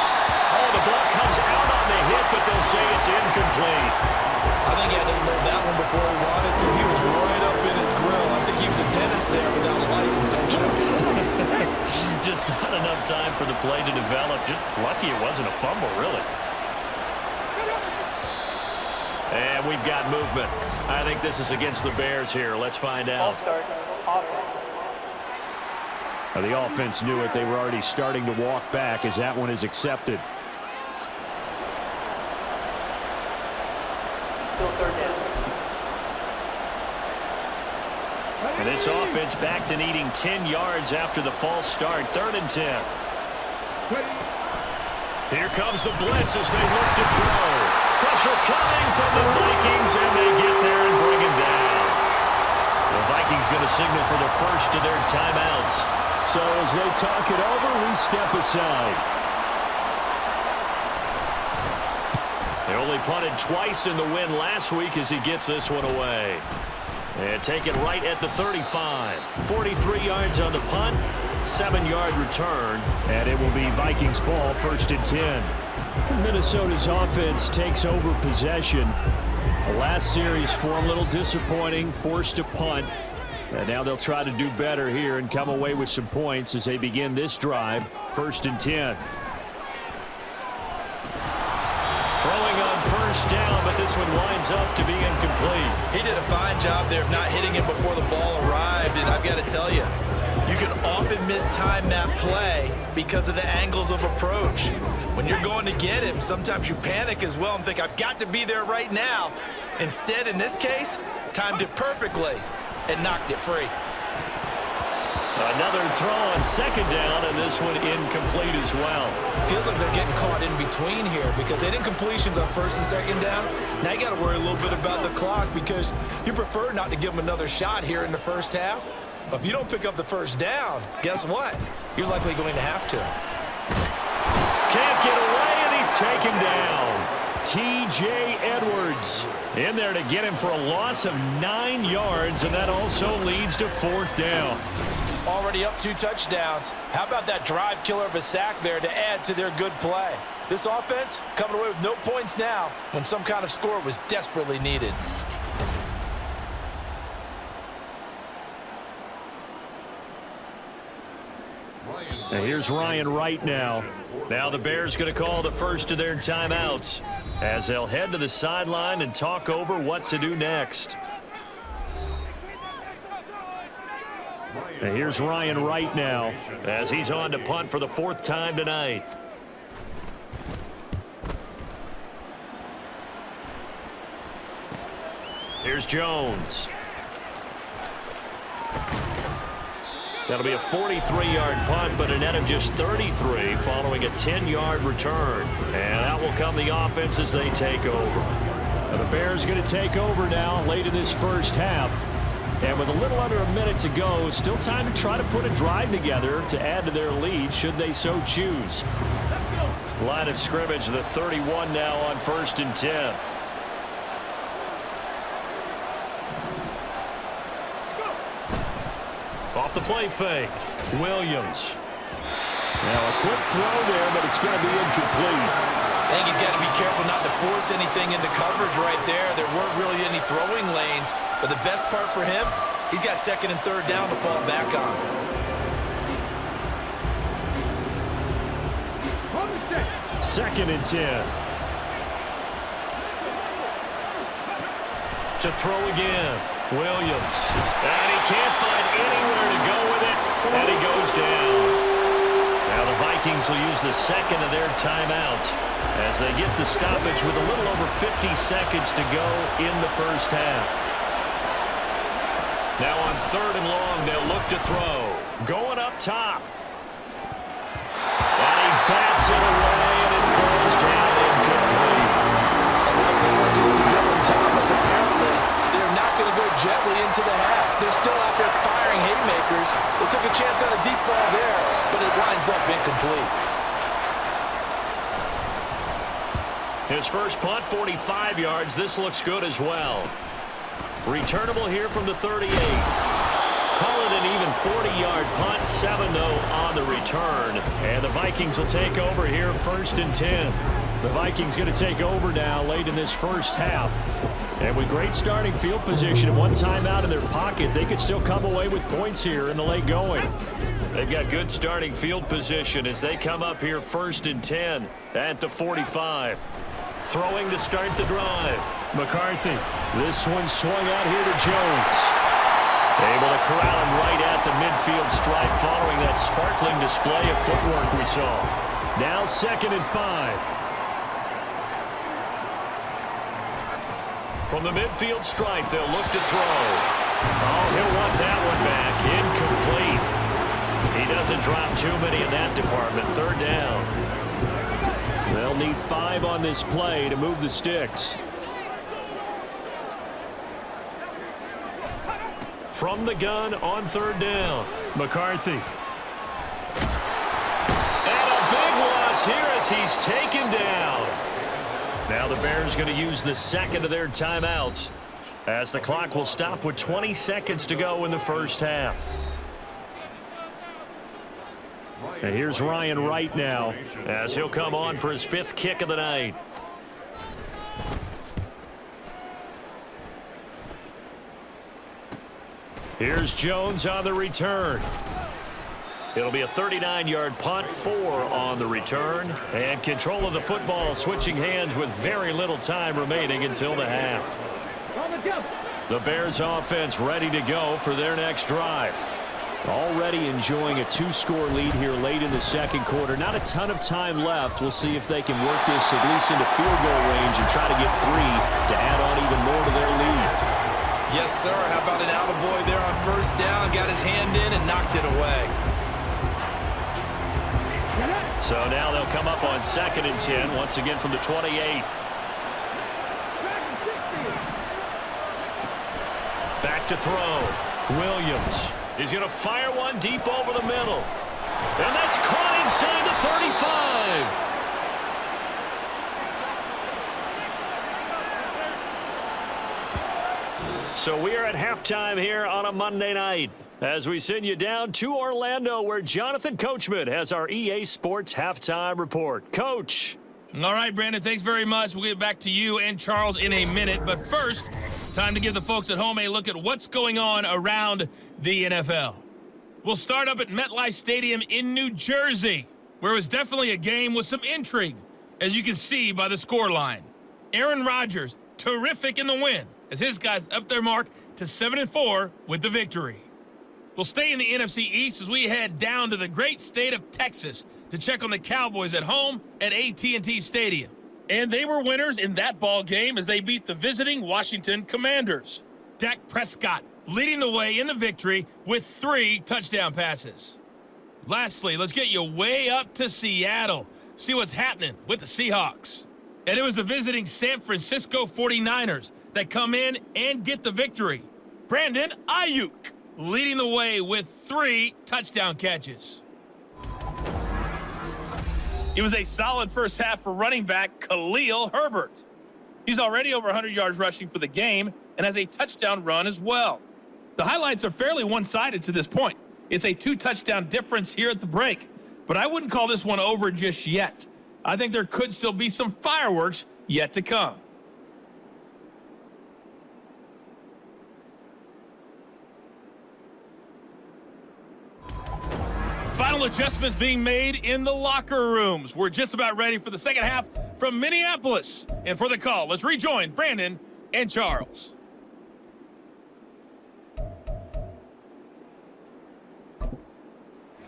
Oh, the ball comes out on the hit, but they'll say it's incomplete. I think he had to load that one before he wanted to. He was right up in his grill. I think he was a dentist there without a license, don't you? Just not enough time for the play to develop. Just lucky it wasn't a fumble, really. And we've got movement. I think this is against the Bears here. Let's find out. The offense knew it. They were already starting to walk back as that one is accepted. Still 3rd down. And this offense back to needing 10 yards after the false start. 3rd and 10. Here comes the blitz as they look to throw. Pressure coming from the Vikings, and they get there and bring him down. The Vikings going to signal for the first of their timeouts. So as they talk it over, we step aside. They only punted twice in the win last week as he gets this one away. And take it right at the 35. 43 yards on the punt, 7-yard return, and it will be Vikings ball, 1st and 10. Minnesota's offense takes over possession. The last series for them, a little disappointing, forced to punt. And now they'll try to do better here and come away with some points as they begin this drive. 1st and 10. Throwing on first down, but this one winds up to be incomplete. He did a fine job there of not hitting him before the ball arrived, and I've got to tell you, you can often mistime that play because of the angles of approach. When you're going to get him, sometimes you panic as well and think, I've got to be there right now. Instead, in this case, timed it perfectly and knocked it free. Another throw on 2nd down, and this one incomplete as well. Feels like they're getting caught in between here because they did incompletions on 1st and 2nd down. Now you got to worry a little bit about the clock because you prefer not to give them another shot here in the first half. But if you don't pick up the first down, guess what? You're likely going to have to. Can't get away, and he's taken down. T.J. Edwards in there to get him for a loss of 9 yards, and that also leads to 4th down. Already up 2 touchdowns. How about that drive killer of a sack there to add to their good play? This offense coming away with no points now when some kind of score was desperately needed. And here's Ryan Wright now. Now the Bears going to call the first of their timeouts as they'll head to the sideline and talk over what to do next. And here's Ryan Wright now as he's on to punt for the 4th time tonight. Here's Jones. That'll be a 43-yard punt, but a net of just 33 following a 10-yard return. And out will come the offense as they take over. Now the Bears going to take over now late in this first half. And with a little under a minute to go, still time to try to put a drive together to add to their lead should they so choose. Line of scrimmage, the 31 now on 1st and 10. Off the play fake, Williams. Now a quick throw there, but it's going to be incomplete. I think he's got to be careful not to force anything into coverage right there. There weren't really any throwing lanes, but the best part for him, he's got 2nd and 3rd down to fall back on. Second and 10. To throw again, Williams. And he can't find anywhere to go with it, and he goes down. Now the Vikings Vikings will use the second of their timeouts as they get the stoppage with a little over 50 seconds to go in the first half. Now on 3rd and long, they'll look to throw. Going up top. And he bats it away, and it falls down incomplete. Apologies to Dylan Thomas. Apparently, they're not going to go gently into the half. They're still out there firing haymakers. They took a chance on a deep ball there, but it winds up incomplete. His first punt, 45 yards. This looks good as well. Returnable here from the 38. Call it an even 40-yard punt, 7 though on the return. And the Vikings will take over here 1st and 10. The Vikings going to take over now late in this first half. And with great starting field position and one timeout in their pocket, they could still come away with points here in the late going. They've got good starting field position as they come up here 1st and 10 at the 45. Throwing to start the drive. McCarthy. This one swung out here to Jones. Able to corral him right at the midfield stripe following that sparkling display of footwork we saw. Now 2nd and 5. From the midfield stripe, they'll look to throw. Oh, he'll want that one back. Incomplete. He doesn't drop too many in that department. 3rd down. They'll need 5 on this play to move the sticks. From the gun on 3rd down. McCarthy. And a big loss here as he's taken down. Now the Bears going to use the second of their timeouts as the clock will stop with 20 seconds to go in the first half. And here's Ryan Wright now as he'll come on for his 5th kick of the night. Here's Jones on the return. It'll be a 39-yard punt, 4 on the return. And control of the football switching hands with very little time remaining until the half. The Bears offense ready to go for their next drive. Already enjoying a 2-score lead here late in the second quarter. Not a ton of time left. We'll see if they can work this at least into field goal range and try to get 3 to add on even more to their lead. Yes, sir. How about an attaboy there on 1st down? Got his hand in and knocked it away. So now they'll come up on 2nd and 10, once again from the 28. Back to throw. Williams. He's going to fire one deep over the middle. And that's caught inside the 35. So we are at halftime here on a Monday night as we send you down to Orlando where Jonathan Coachman has our EA Sports Halftime Report. Coach. All right, Brandon, thanks very much. We'll get back to you and Charles in a minute. But first, time to give the folks at home a look at what's going on around the NFL. We'll start up at MetLife Stadium in New Jersey, where it was definitely a game with some intrigue, as you can see by the scoreline. Aaron Rodgers, terrific in the win, as his guys up their mark to 7-4 with the victory. We'll stay in the NFC East as we head down to the great state of Texas to check on the Cowboys at home at AT&T Stadium. And they were winners in that ball game as they beat the visiting Washington Commanders. Dak Prescott leading the way in the victory with 3 touchdown passes. Lastly, let's get you way up to Seattle. See what's happening with the Seahawks. And it was the visiting San Francisco 49ers that come in and get the victory. Brandon Ayuk leading the way with 3 touchdown catches. It was a solid first half for running back Khalil Herbert. He's already over 100 yards rushing for the game and has a touchdown run as well. The highlights are fairly one-sided to this point. It's a 2-touchdown difference here at the break, but I wouldn't call this one over just yet. I think there could still be some fireworks yet to come. Final adjustments being made in the locker rooms. We're just about ready for the second half from Minneapolis. And for the call, let's rejoin Brandon and Charles.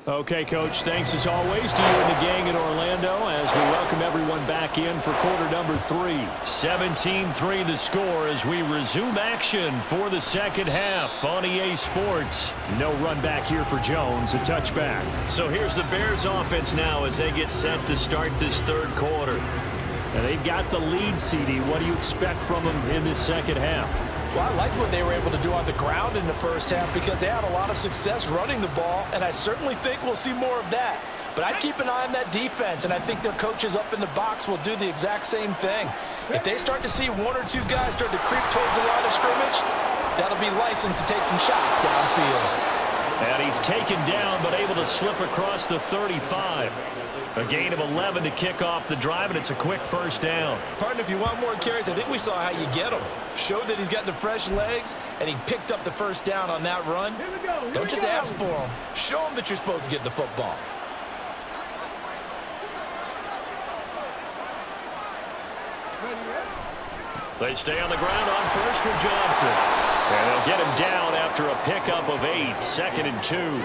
Okay, Coach, thanks as always to you and the gang in Orlando as we welcome everyone back in for quarter number 3. 17-3 the score as we resume action for the second half on EA Sports. No run back here for Jones, a touchback. So here's the Bears offense now as they get set to start this third quarter. And they've got the lead, CD. What do you expect from them in this second half? Well, I like what they were able to do on the ground in the first half because they had a lot of success running the ball, and I certainly think we'll see more of that. But I'd keep an eye on that defense, and I think their coaches up in the box will do the exact same thing. If they start to see one or two guys start to creep towards the line of scrimmage, that'll be licensed to take some shots downfield. And he's taken down but able to slip across the 35. A gain of 11 to kick off the drive, and it's a quick first down. Partner, if you want more carries, I think we saw how you get him. Showed that he's got the fresh legs, and he picked up the first down on that run. Don't just ask for him. Show him that you're supposed to get the football. They stay on the ground on first with Johnson. And they'll get him down after a pickup of 8, 2nd and 2.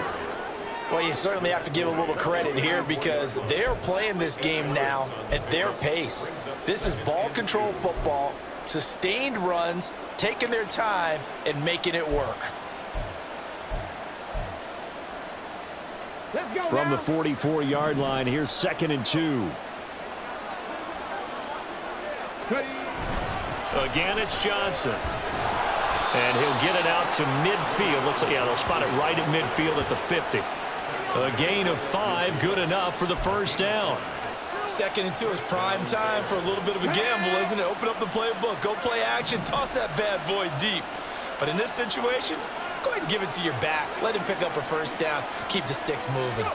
Well, you certainly have to give a little credit here because they're playing this game now at their pace. This is ball control football, sustained runs, taking their time, and making it work. From the 44-yard line, here's 2nd and 2. Again, it's Johnson. And he'll get it out to midfield. They'll spot it right at midfield at the 50. A gain of 5, good enough for the first down. 2nd and 2 is prime time for a little bit of a gamble, isn't it? Open up the playbook, go play action, toss that bad boy deep. But in this situation, go ahead and give it to your back. Let him pick up a first down, keep the sticks moving.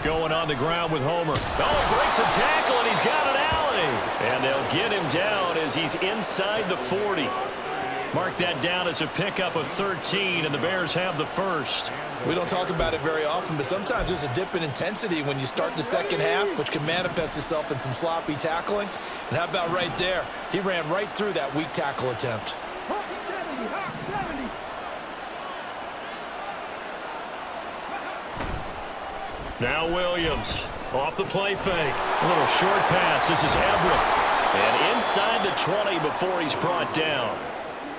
Going on the ground with Homer. Oh, he breaks a tackle, and he's got an alley. And they'll get him down as he's inside the 40. Mark that down as a pickup of 13, and the Bears have the first. We don't talk about it very often, but sometimes there's a dip in intensity when you start the second half, which can manifest itself in some sloppy tackling. And how about right there? He ran right through that weak tackle attempt. Now Williams off the play fake. A little short pass. This is Everett. And inside the 20 before he's brought down.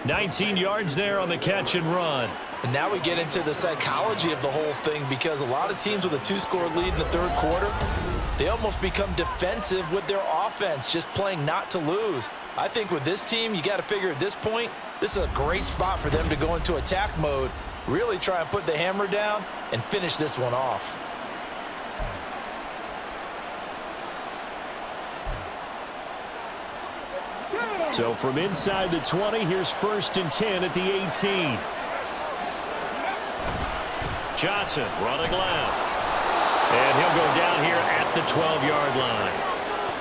19 yards there on the catch and run. And now we get into the psychology of the whole thing because a lot of teams with a 2-score lead in the third quarter, they almost become defensive with their offense, just playing not to lose. I think with this team, you got to figure at this point, this is a great spot for them to go into attack mode, really try and put the hammer down and finish this one off. So from inside the 20, here's 1st and 10 at the 18. Johnson running left. And he'll go down here at the 12-yard line.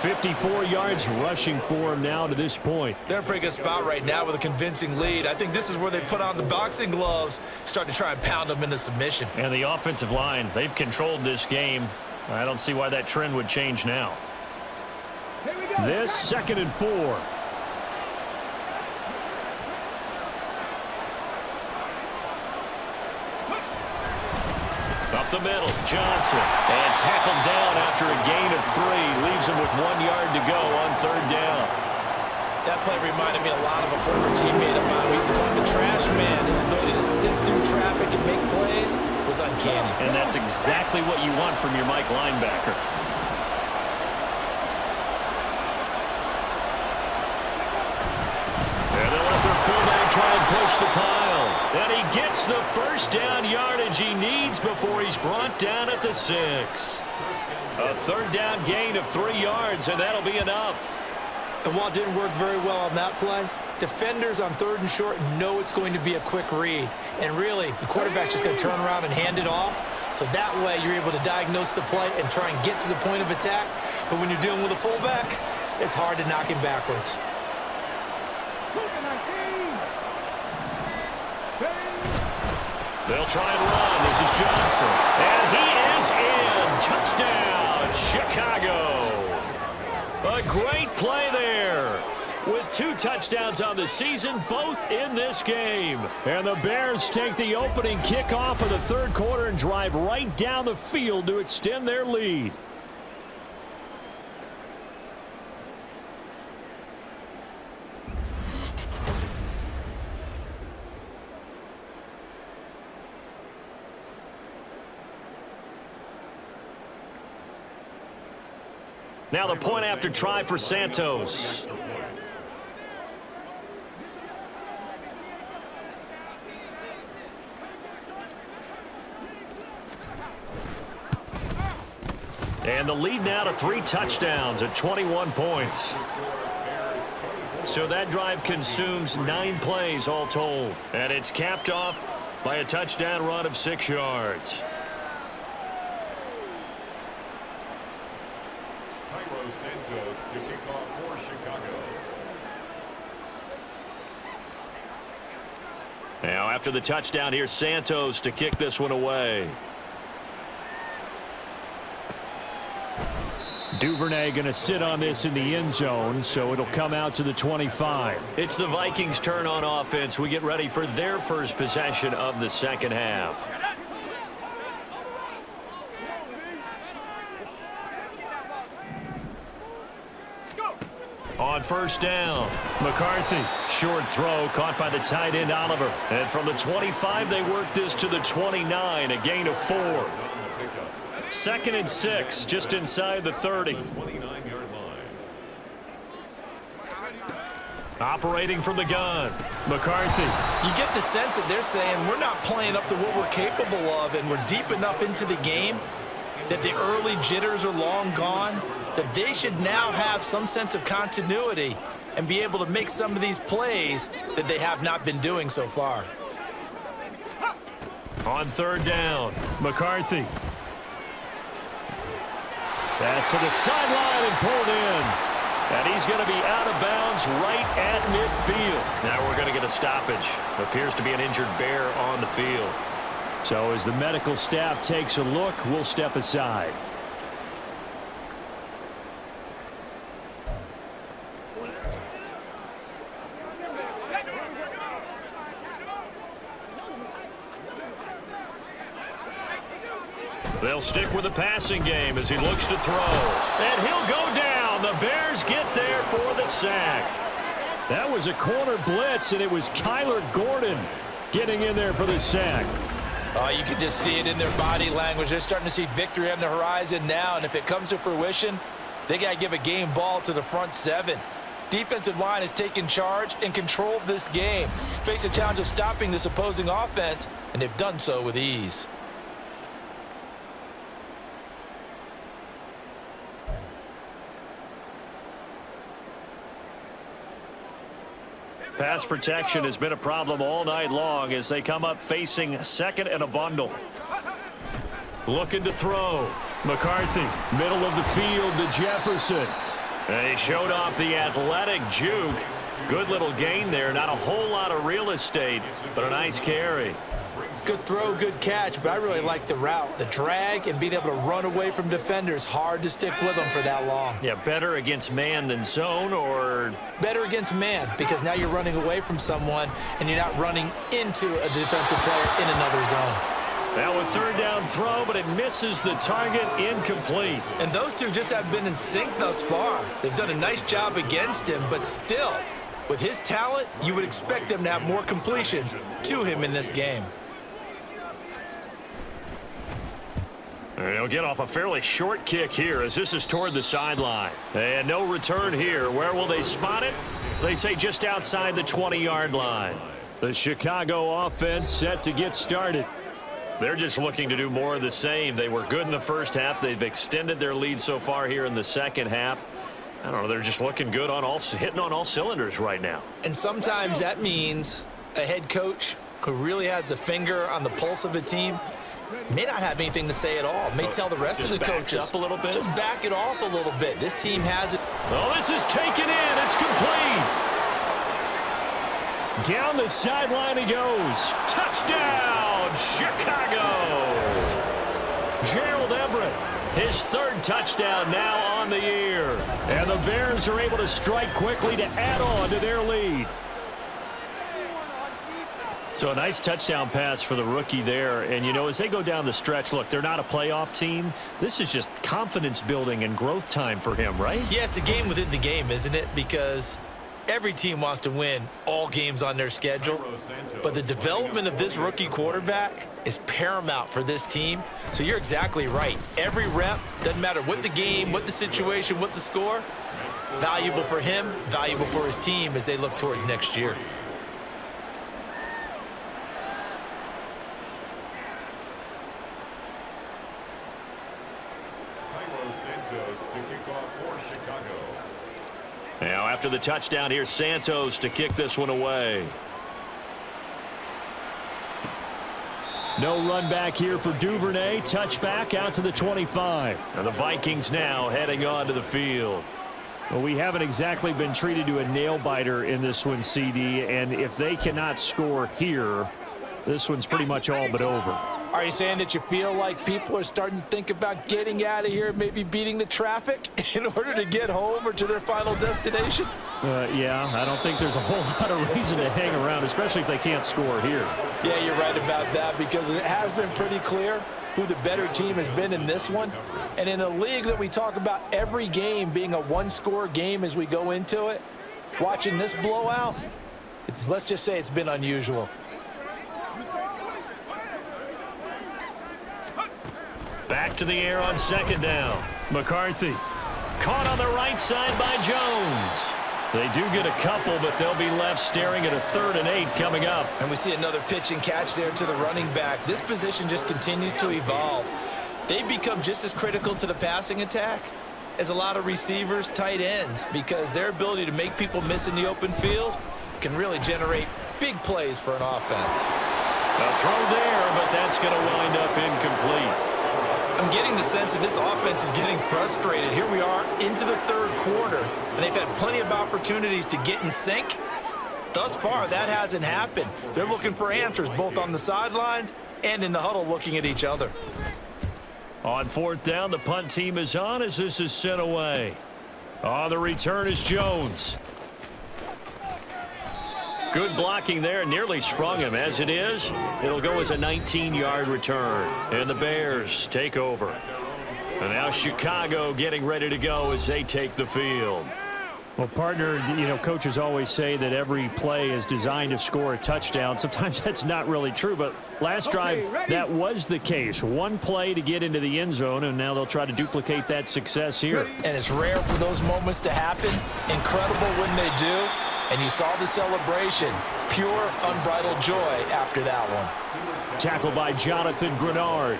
54 yards rushing for him now to this point. They're in a pretty good spot right now with a convincing lead. I think this is where they put on the boxing gloves, start to try and pound them into submission. And the offensive line, they've controlled this game. I don't see why that trend would change now. This 2nd and 4. Up the middle, Johnson. And tackled down after a gain of 3. Leaves him with 1 yard to go on 3rd down. That play reminded me a lot of a former teammate of mine. We used to call him the trash man. His ability to sit through traffic and make plays was uncanny. And that's exactly what you want from your Mike linebacker. And they'll let their fullback try and push the pile. And he gets the first down yardage he needs before he's brought down at the 6. A 3rd down gain of 3 yards, and that'll be enough. And while it didn't work very well on that play, defenders on 3rd and short know it's going to be a quick read. And really, the quarterback's just going to turn around and hand it off. So that way, you're able to diagnose the play and try and get to the point of attack. But when you're dealing with a fullback, it's hard to knock him backwards. They'll try and run. This is Johnson. And he is in. Touchdown, Chicago. A great play there. with 2 touchdowns on the season, both in this game. And the Bears take the opening kickoff of the third quarter and drive right down the field to extend their lead. Now the point after try for Santos. And the lead now to 3 touchdowns at 21 points. So that drive consumes 9 plays all told. And it's capped off by a touchdown run of 6 yards. Santos to kick off for Chicago. Now after the touchdown, here's Santos to kick this one away. Duvernay going to sit on this in the end zone, so it'll come out to the 25. It's the Vikings' turn on offense. We get ready for their first possession of the second half. On first down, McCarthy. Short throw caught by the tight end Oliver. And from the 25, they work this to the 29, a gain of 4. 2nd and 6, just inside the 30. Operating from the gun, McCarthy. You get the sense that they're saying we're not playing up to what we're capable of, and we're deep enough into the game that the early jitters are long gone, that they should now have some sense of continuity and be able to make some of these plays that they have not been doing so far. On third down, McCarthy. Pass to the sideline and pulled in. And he's going to be out of bounds right at midfield. Now we're going to get a stoppage. Appears to be an injured bear on the field. So as the medical staff takes a look, we'll step aside. They'll stick with the passing game as he looks to throw. And he'll go down. The Bears get there for the sack. That was a corner blitz, and it was Kyler Gordon getting in there for the sack. Oh, you can just see it in their body language. They're starting to see victory on the horizon now, and if it comes to fruition, they got to give a game ball to the front 7. Defensive line has taken charge and controlled this game. Face a challenge of stopping this opposing offense, and they've done so with ease. Pass protection has been a problem all night long as they come up facing 2nd and a bundle. Looking to throw. McCarthy, Middle of the field to Jefferson. and he showed off the athletic juke. Good little gain there. Not a whole lot of real estate, but a nice carry. Good throw, good catch, but I really like the route. The drag and being able to run away from defenders, hard to stick with them for that long. Yeah, better against man than zone, or? Better against man, because now you're running away from someone and you're not running into a defensive player in another zone. Now a third down throw, but it misses the target, incomplete. And those two just have been in sync thus far. They've done a nice job against him, but still, with his talent, you would expect them to have more completions to him in this game. And he'll get off a fairly short kick here as this is toward the sideline. And no return here. Where will they spot it? They say just outside the 20-yard line. The Chicago offense set to get started. They're just looking to do more of the same. They were good in the first half. They've extended their lead so far here in the second half. I don't know. They're just looking good on hitting on all cylinders right now. And sometimes that means a head coach who really has a finger on the pulse of a team may not have anything to say at all. May tell the rest of the coaches, up a little bit. Just back it off a little bit. This team has it. Oh, this is taken in. It's complete. Down the sideline he goes. Touchdown, Chicago. Gerald Everett, his third touchdown now on the year. And the Bears are able to strike quickly to add on to their lead. So a nice touchdown pass for the rookie there. And, you know, as they go down the stretch, look, they're not a playoff team. This is just confidence building and growth time for him, right? Yeah, it's a game within the game, isn't it? Because every team wants to win all games on their schedule. But the development of this rookie quarterback is paramount for this team. So you're exactly right. Every rep, doesn't matter what the game, what the situation, what the score, valuable for him, valuable for his team as they look towards next year. Now after the touchdown, here's Santos to kick this one away. No run back here for Duvernay. Touchback out to the 25. And the Vikings now heading on to the field. Well, we haven't exactly been treated to a nail-biter in this one, CD, and if they cannot score here, this one's pretty much all but over. Are you saying that you feel like people are starting to think about getting out of here, maybe beating the traffic in order to get home or to their final destination? Yeah, I don't think there's a whole lot of reason to hang around, especially if they can't score here. Yeah, you're right about that because it has been pretty clear who the better team has been in this one. And in a league that we talk about every game being a one-score game as we go into it, watching this blowout, let's just say it's been unusual. Back to the air on second down. McCarthy caught on the right side by Jones. They do get a couple, but they'll be left staring at a 3rd and 8 coming up. And we see another pitch and catch there to the running back. This position just continues to evolve. They become just as critical to the passing attack as a lot of receivers, tight ends, because their ability to make people miss in the open field can really generate big plays for an offense. A throw there, but that's going to wind up incomplete. I'm getting the sense that this offense is getting frustrated. Here we are into the 3rd quarter, and they've had plenty of opportunities to get in sync. Thus far, that hasn't happened. They're looking for answers both on the sidelines and in the huddle looking at each other. On 4th down, the punt team is on as this is sent away. On the return is Jones. Good blocking there, nearly sprung him. As it is, it'll go as a 19-yard return. And the Bears take over. And now Chicago getting ready to go as they take the field. Well, partner, you know, coaches always say that every play is designed to score a touchdown. Sometimes that's not really true, but last drive, that was the case. One play to get into the end zone, and now they'll try to duplicate that success here. And it's rare for those moments to happen. Incredible when they do. And you saw the celebration. Pure, unbridled joy after that one. Tackled by Jonathan Grenard.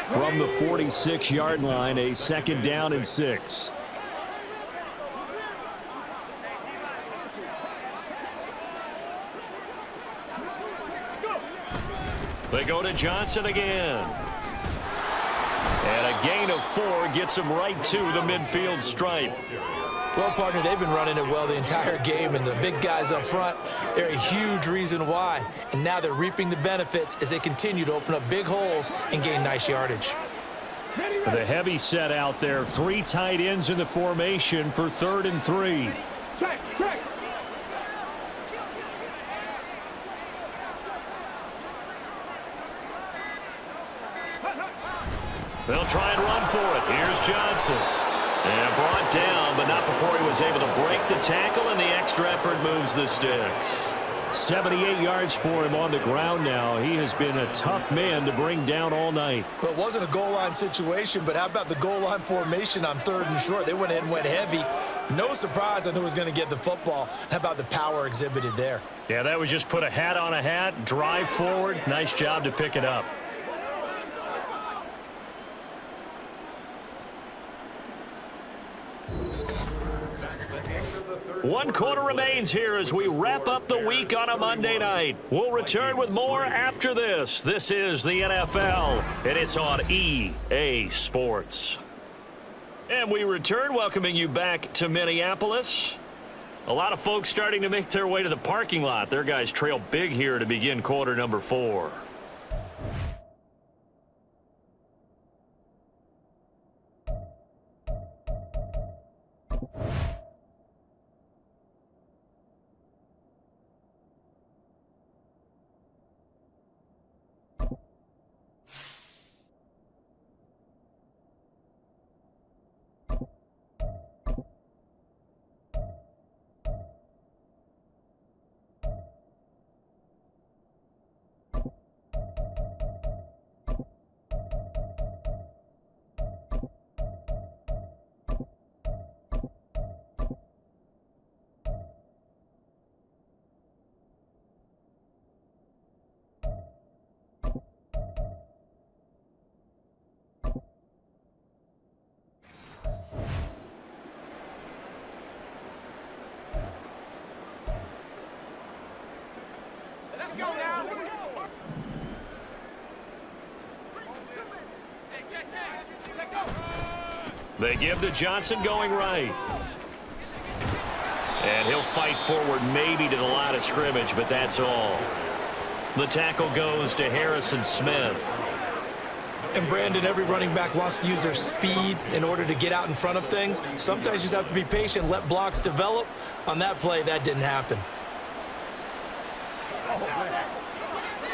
From the 46-yard line, a 2nd down and 6. They go to Johnson again. And a gain of 4 gets him right to the midfield stripe. Well, partner, they've been running it well the entire game, and the big guys up front, they're a huge reason why. And now they're reaping the benefits as they continue to open up big holes and gain nice yardage. The heavy set out there. 3 tight ends in the formation for 3rd and 3. Check, check. They'll try and run for it. Here's Johnson. And brought down, but not before he was able to break the tackle, and the extra effort moves the sticks. 78 yards for him on the ground now. He has been a tough man to bring down all night. Well, it wasn't a goal line situation, but how about the goal line formation on 3rd and short? They went in and went heavy. No surprise on who was going to get the football. How about the power exhibited there? Yeah, that was just put a hat on a hat, drive forward. Nice job to pick it up. One quarter remains here as we wrap up the week on a Monday night. We'll return with more after this. This is the NFL, and it's on EA Sports. And we return, welcoming you back to Minneapolis. A lot of folks starting to make their way to the parking lot. Their guys trail big here to begin quarter number 4. They give to Johnson going right. And he'll fight forward maybe to the line of scrimmage, but that's all. The tackle goes to Harrison Smith. And Brandon, every running back wants to use their speed in order to get out in front of things. Sometimes you just have to be patient, let blocks develop. On that play, that didn't happen.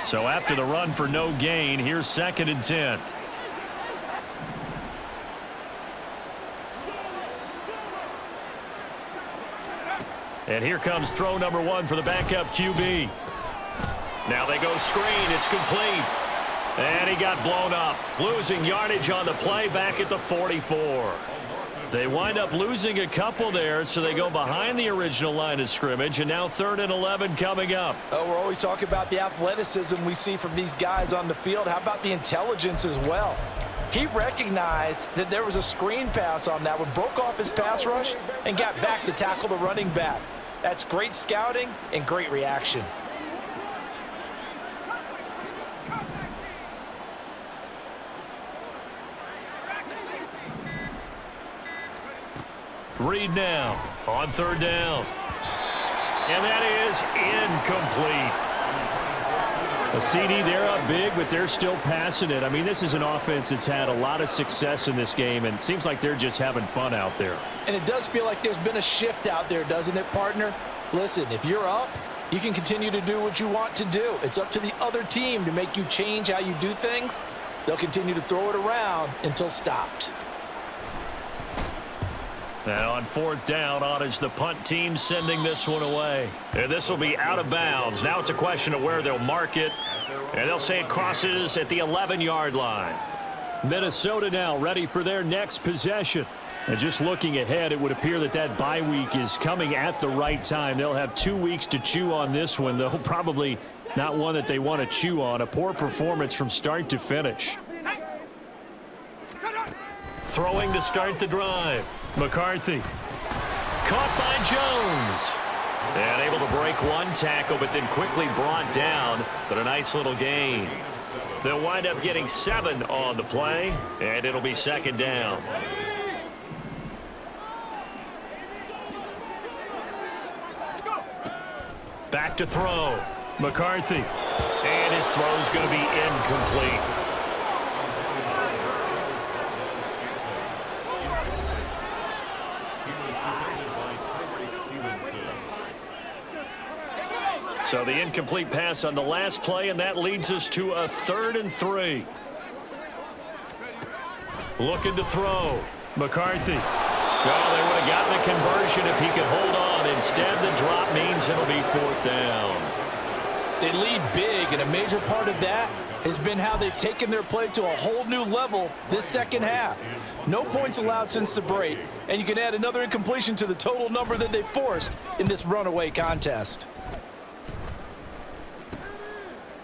So after the run for no gain, here's 2nd and 10. And here comes throw number 1 for the backup QB. Now they go screen. It's complete. And he got blown up. Losing yardage on the play back at the 44. They wind up losing a couple there, so they go behind the original line of scrimmage, and now 3rd and 11 coming up. Oh, we're always talking about the athleticism we see from these guys on the field. How about the intelligence as well? He recognized that there was a screen pass on that one, broke off his pass rush, and got back to tackle the running back. That's great scouting and great reaction. Reed now on 3rd down. And that is incomplete. A CD, they're up big, but they're still passing it. I mean, this is an offense that's had a lot of success in this game, and it seems like they're just having fun out there. And it does feel like there's been a shift out there, doesn't it, partner? Listen, if you're up, you can continue to do what you want to do. It's up to the other team to make you change how you do things. They'll continue to throw it around until stopped. Now on 4th down, on is the punt team sending this one away. And this will be out of bounds. Now it's a question of where they'll mark it. And they'll say it crosses at the 11-yard line. Minnesota now ready for their next possession. And just looking ahead, it would appear that that bye week is coming at the right time. They'll have 2 weeks to chew on this one, though probably not one that they want to chew on. A poor performance from start to finish. Throwing to start the drive. McCarthy. Caught by Jones. And able to break one tackle, but then quickly brought down. But a nice little gain. They'll wind up getting 7 on the play, and it'll be 2nd down. Back to throw. McCarthy. And his throw's going to be incomplete. So the incomplete pass on the last play, and that leads us to a 3rd and 3. Looking to throw. McCarthy. Well, they would have gotten a conversion if he could hold on. Instead, the drop means it'll be 4th down. They lead big, and a major part of that has been how they've taken their play to a whole new level this second half. No points allowed since the break, and you can add another incompletion to the total number that they forced in this runaway contest.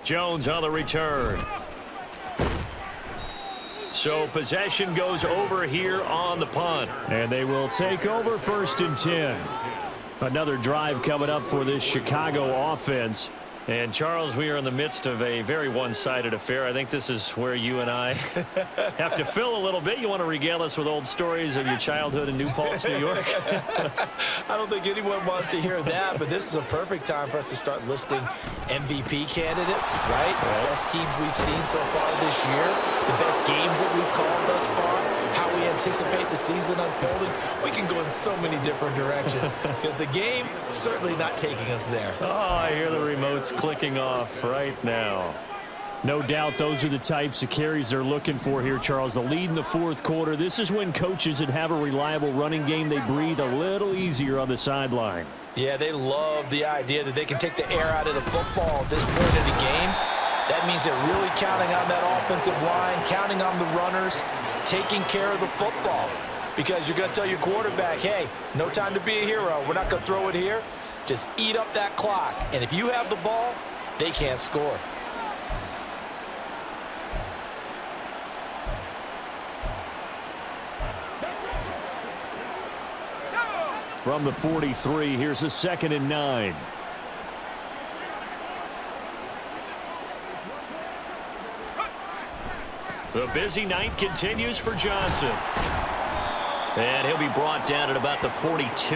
Jones on the return. So possession goes over here on the punt. And they will take over 1st and 10. Another drive coming up for this Chicago offense. And, Charles, we are in the midst of a very one-sided affair. I think this is where you and I have to fill a little bit. You want to regale us with old stories of your childhood in New Paltz, New York? I don't think anyone wants to hear that, but this is a perfect time for us to start listing MVP candidates, right? The best teams we've seen so far this year, the best games that we've called thus far, how we anticipate the season unfolding. We can go in so many different directions because the game certainly not taking us there. Oh, I hear the remotes clicking off right now. No doubt those are the types of carries they're looking for here, Charles. The lead in the 4th quarter. This is when coaches that have a reliable running game, they breathe a little easier on the sideline. Yeah, they love the idea that they can take the air out of the football at this point in the game. That means they're really counting on that offensive line, counting on the runners, taking care of the football. Because you're going to tell your quarterback, hey, no time to be a hero. We're not going to throw it here. Just eat up that clock. And if you have the ball, they can't score. From the 43, here's a 2nd and 9. The busy night continues for Johnson. And he'll be brought down at about the 42.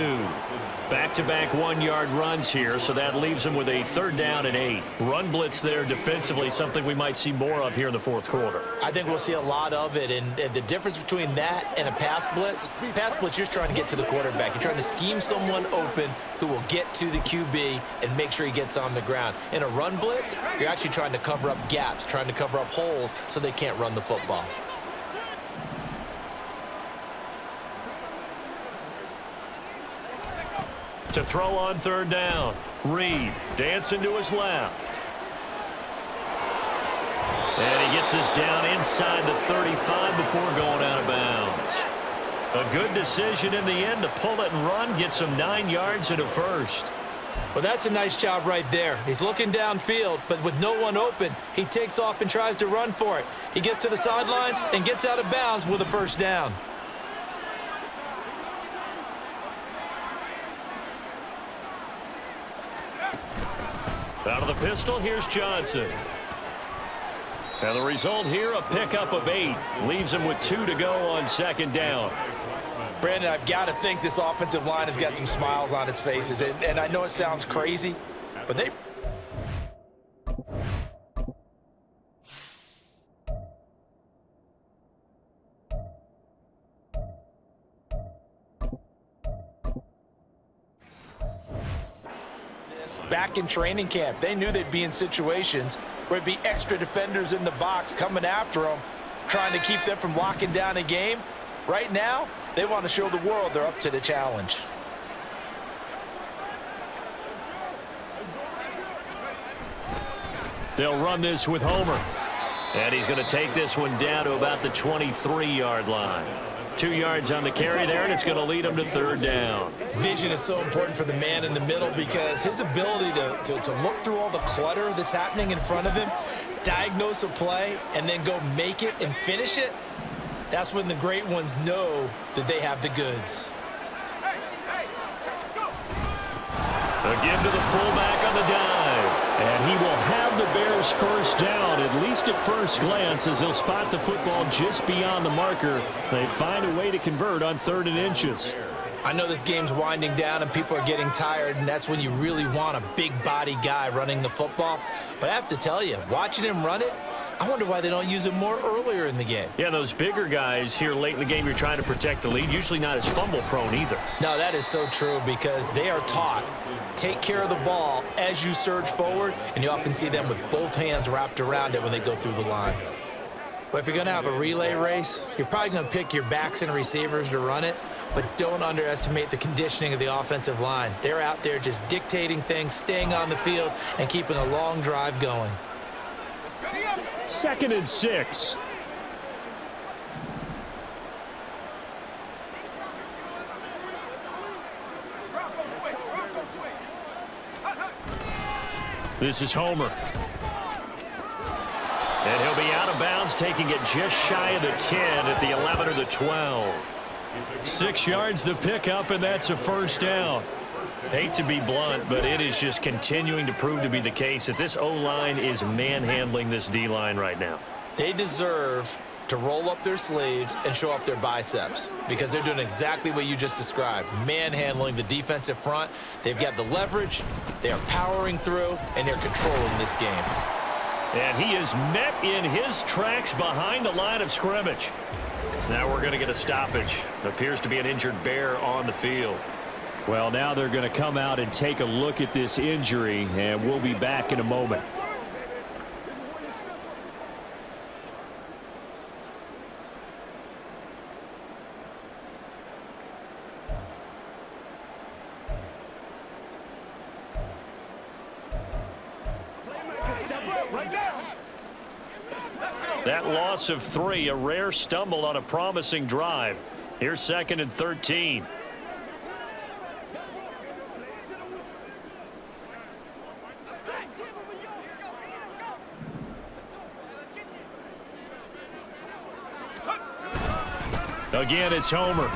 Back-to-back one-yard runs here, so that leaves him with a 3rd down and 8. Run blitz there defensively, something we might see more of here in the 4th quarter. I think we'll see a lot of it, and the difference between that and a pass blitz, you're just trying to get to the quarterback. You're trying to scheme someone open who will get to the QB and make sure he gets on the ground. In a run blitz, you're actually trying to cover up gaps, trying to cover up holes so they can't run the football. To throw on 3rd down, Reed dancing to his left. And he gets us down inside the 35 before going out of bounds. A good decision in the end to pull it and run, get some 9 yards and a 1st. Well, that's a nice job right there. He's looking downfield, but with no one open, he takes off and tries to run for it. He gets to the sidelines and gets out of bounds with a 1st down. Out of the pistol, here's Johnson. And the result here, a pickup of 8. Leaves him with 2 to go on 2nd down. Brandon, I've got to think this offensive line has got some smiles on its faces. And I know it sounds crazy, but they... Back in training camp, they knew they'd be in situations where it'd be extra defenders in the box coming after them, trying to keep them from locking down a game. Right now, they want to show the world they're up to the challenge. They'll run this with Homer. And he's going to take this one down to about the 23-yard line. 2 yards on the carry there, and it's going to lead him to 3rd down. Vision is so important for the man in the middle because his ability to look through all the clutter that's happening in front of him, diagnose a play, and then go make it and finish it, that's when the great ones know that they have the goods. A give to the fullback on the dive. And he will have the Bears 1st down, at least at first glance, as he'll spot the football just beyond the marker. They find a way to convert on 3rd and inches. I know this game's winding down and people are getting tired, and that's when you really want a big body guy running the football. But I have to tell you, watching him run it, I wonder why they don't use him more earlier in the game. Yeah, those bigger guys here late in the game, you're trying to protect the lead, usually not as fumble prone either. No, that is so true because they are taught, take care of the ball as you surge forward, and you often see them with both hands wrapped around it when they go through the line. But if you're going to have a relay race, you're probably going to pick your backs and receivers to run it, but don't underestimate the conditioning of the offensive line. They're out there just dictating things, staying on the field, and keeping a long drive going. 2nd and 6. This is Homer. And he'll be out of bounds, taking it just shy of the 10 at the 11 or the 12. 6 yards the pickup, and that's a 1st down. Hate to be blunt, but it is just continuing to prove to be the case that this O-line is manhandling this D-line right now. They deserve to roll up their sleeves and show up their biceps because they're doing exactly what you just described, manhandling the defensive front. They've got the leverage, they are powering through, and they're controlling this game. And he is met in his tracks behind the line of scrimmage. Now we're going to get a stoppage. Appears to be an injured Bear on the field. Well, now they're going to come out and take a look at this injury, and we'll be back in a moment. That loss of 3, a rare stumble on a promising drive. Here's 2nd and 13. Again, it's Homer.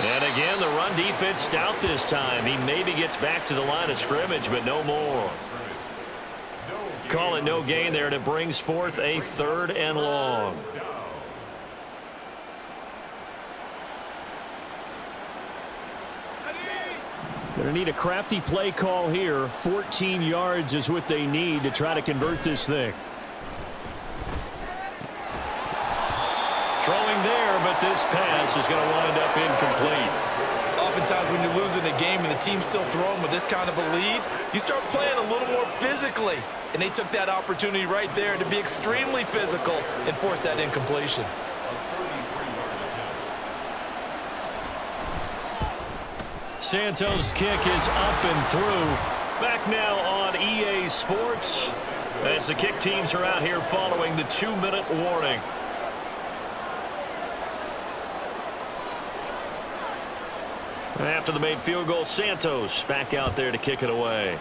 And again, the run defense stout this time. He maybe gets back to the line of scrimmage, but no more. Call it no gain there, and it brings forth a 3rd and long. Going to need a crafty play call here. 14 yards is what they need to try to convert this thing. Throwing there, but this pass is going to wind up incomplete. Oftentimes when you're losing a game and the team's still throwing with this kind of a lead, you start playing a little more physically. And they took that opportunity right there to be extremely physical and force that incompletion. Santos' kick is up and through. Back now on EA Sports as the kick teams are out here following the 2-minute warning. After the made field goal, Santos back out there to kick it away.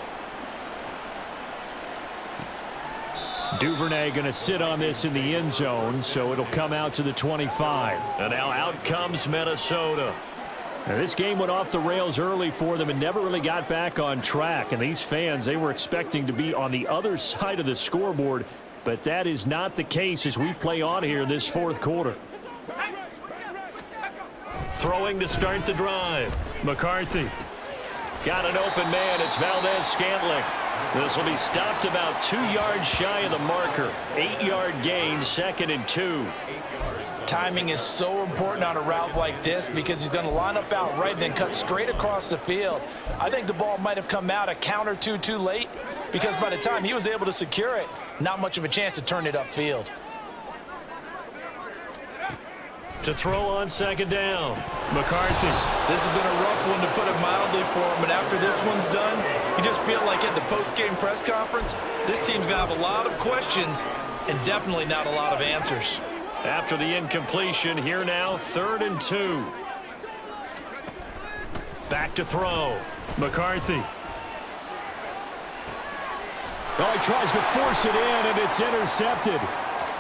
Duvernay going to sit on this in the end zone, so it'll come out to the 25. And now out comes Minnesota. Now, this game went off the rails early for them and never really got back on track. And these fans, they were expecting to be on the other side of the scoreboard, but that is not the case as we play on here this fourth quarter. Throwing to start the drive. McCarthy. Got an open man. It's Valdez-Scantling. This will be stopped about 2 yards shy of the marker. 8-yard gain, 2nd and 2. Timing is so important on a route like this because he's going to line up out right and then cut straight across the field. I think the ball might have come out a count or two too late because by the time he was able to secure it, not much of a chance to turn it upfield. To throw on 2nd down. McCarthy. This has been a rough one, to put it mildly, for him. And after this one's done, you just feel like at the post-game press conference, this team's going to have a lot of questions and definitely not a lot of answers. After the incompletion, here now, 3rd and 2. Back to throw. McCarthy. Oh, he tries to force it in, and it's intercepted.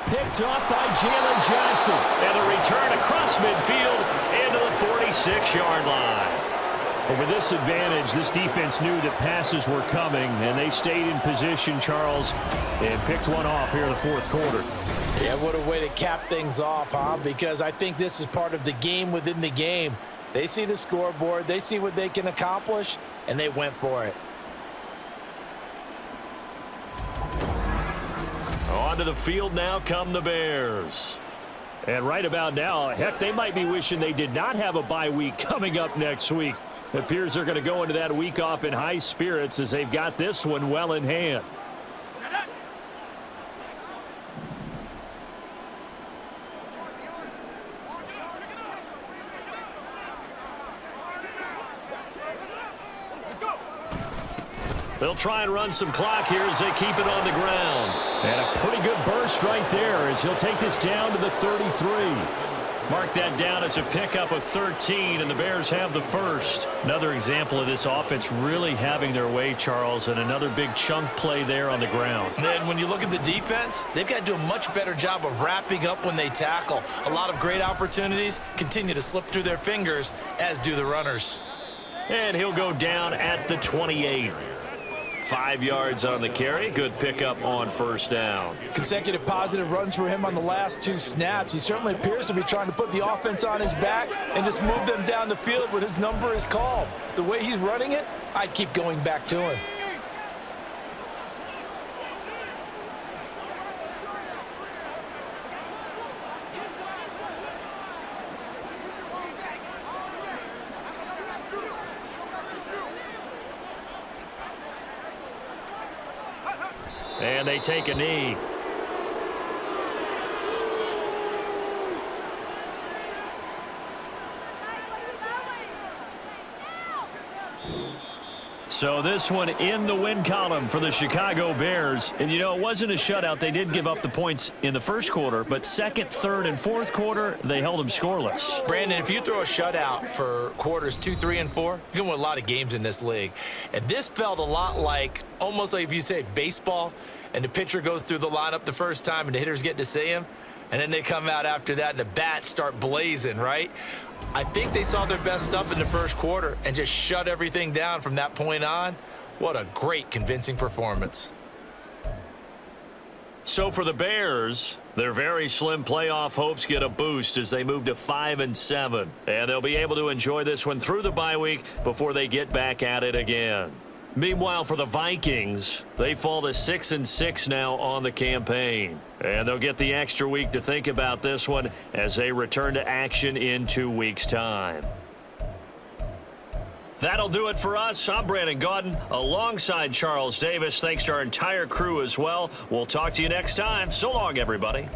Picked up by Jalen Johnson. And a return across midfield into the 46-yard line. Well, with this advantage, this defense knew that passes were coming, and they stayed in position, Charles, and picked one off here in the fourth quarter. Yeah, what a way to cap things off, huh? Because I think this is part of the game within the game. They see the scoreboard, they see what they can accomplish, and they went for it. Onto the field now come the Bears. And right about now, heck, they might be wishing they did not have a bye week coming up next week. It appears they're going to go into that week off in high spirits as they've got this one well in hand. They'll try and run some clock here as they keep it on the ground. And a pretty good burst right there as he'll take this down to the 33. Mark that down as a pickup of 13, and the Bears have the first. Another example of this offense really having their way, Charles, and another big chunk play there on the ground. And then when you look at the defense, they've got to do a much better job of wrapping up when they tackle. A lot of great opportunities continue to slip through their fingers, as do the runners. And he'll go down at the 28. 5 yards on the carry. Good pickup on 1st down. Consecutive positive runs for him on the last 2 snaps. He certainly appears to be trying to put the offense on his back and just move them down the field when his number is called. The way he's running it, I'd keep going back to him. And they take a knee. So this one in the win column for the Chicago Bears. And, you know, it wasn't a shutout. They did give up the points in the first quarter, but 2nd, 3rd, and 4th quarter, they held them scoreless. Brandon, if you throw a shutout for quarters 2, 3, and 4, you can win a lot of games in this league. And this felt a lot like, almost like if you say baseball, and the pitcher goes through the lineup the first time and the hitters get to see him, and then they come out after that and the bats start blazing, right? I think they saw their best stuff in the first quarter and just shut everything down from that point on. What a great convincing performance. 2nd and 4 for the Bears. So for the Bears, their very slim playoff hopes get a boost as they move to 5-7. And they'll be able to enjoy this one through the bye week before they get back at it again. Meanwhile, for the Vikings, they fall to 6-6 now on the campaign. And they'll get the extra week to think about this one as they return to action in 2 weeks' time. That'll do it for us. I'm Brandon Gaudin alongside Charles Davis. Thanks to our entire crew as well. We'll talk to you next time. So long, everybody.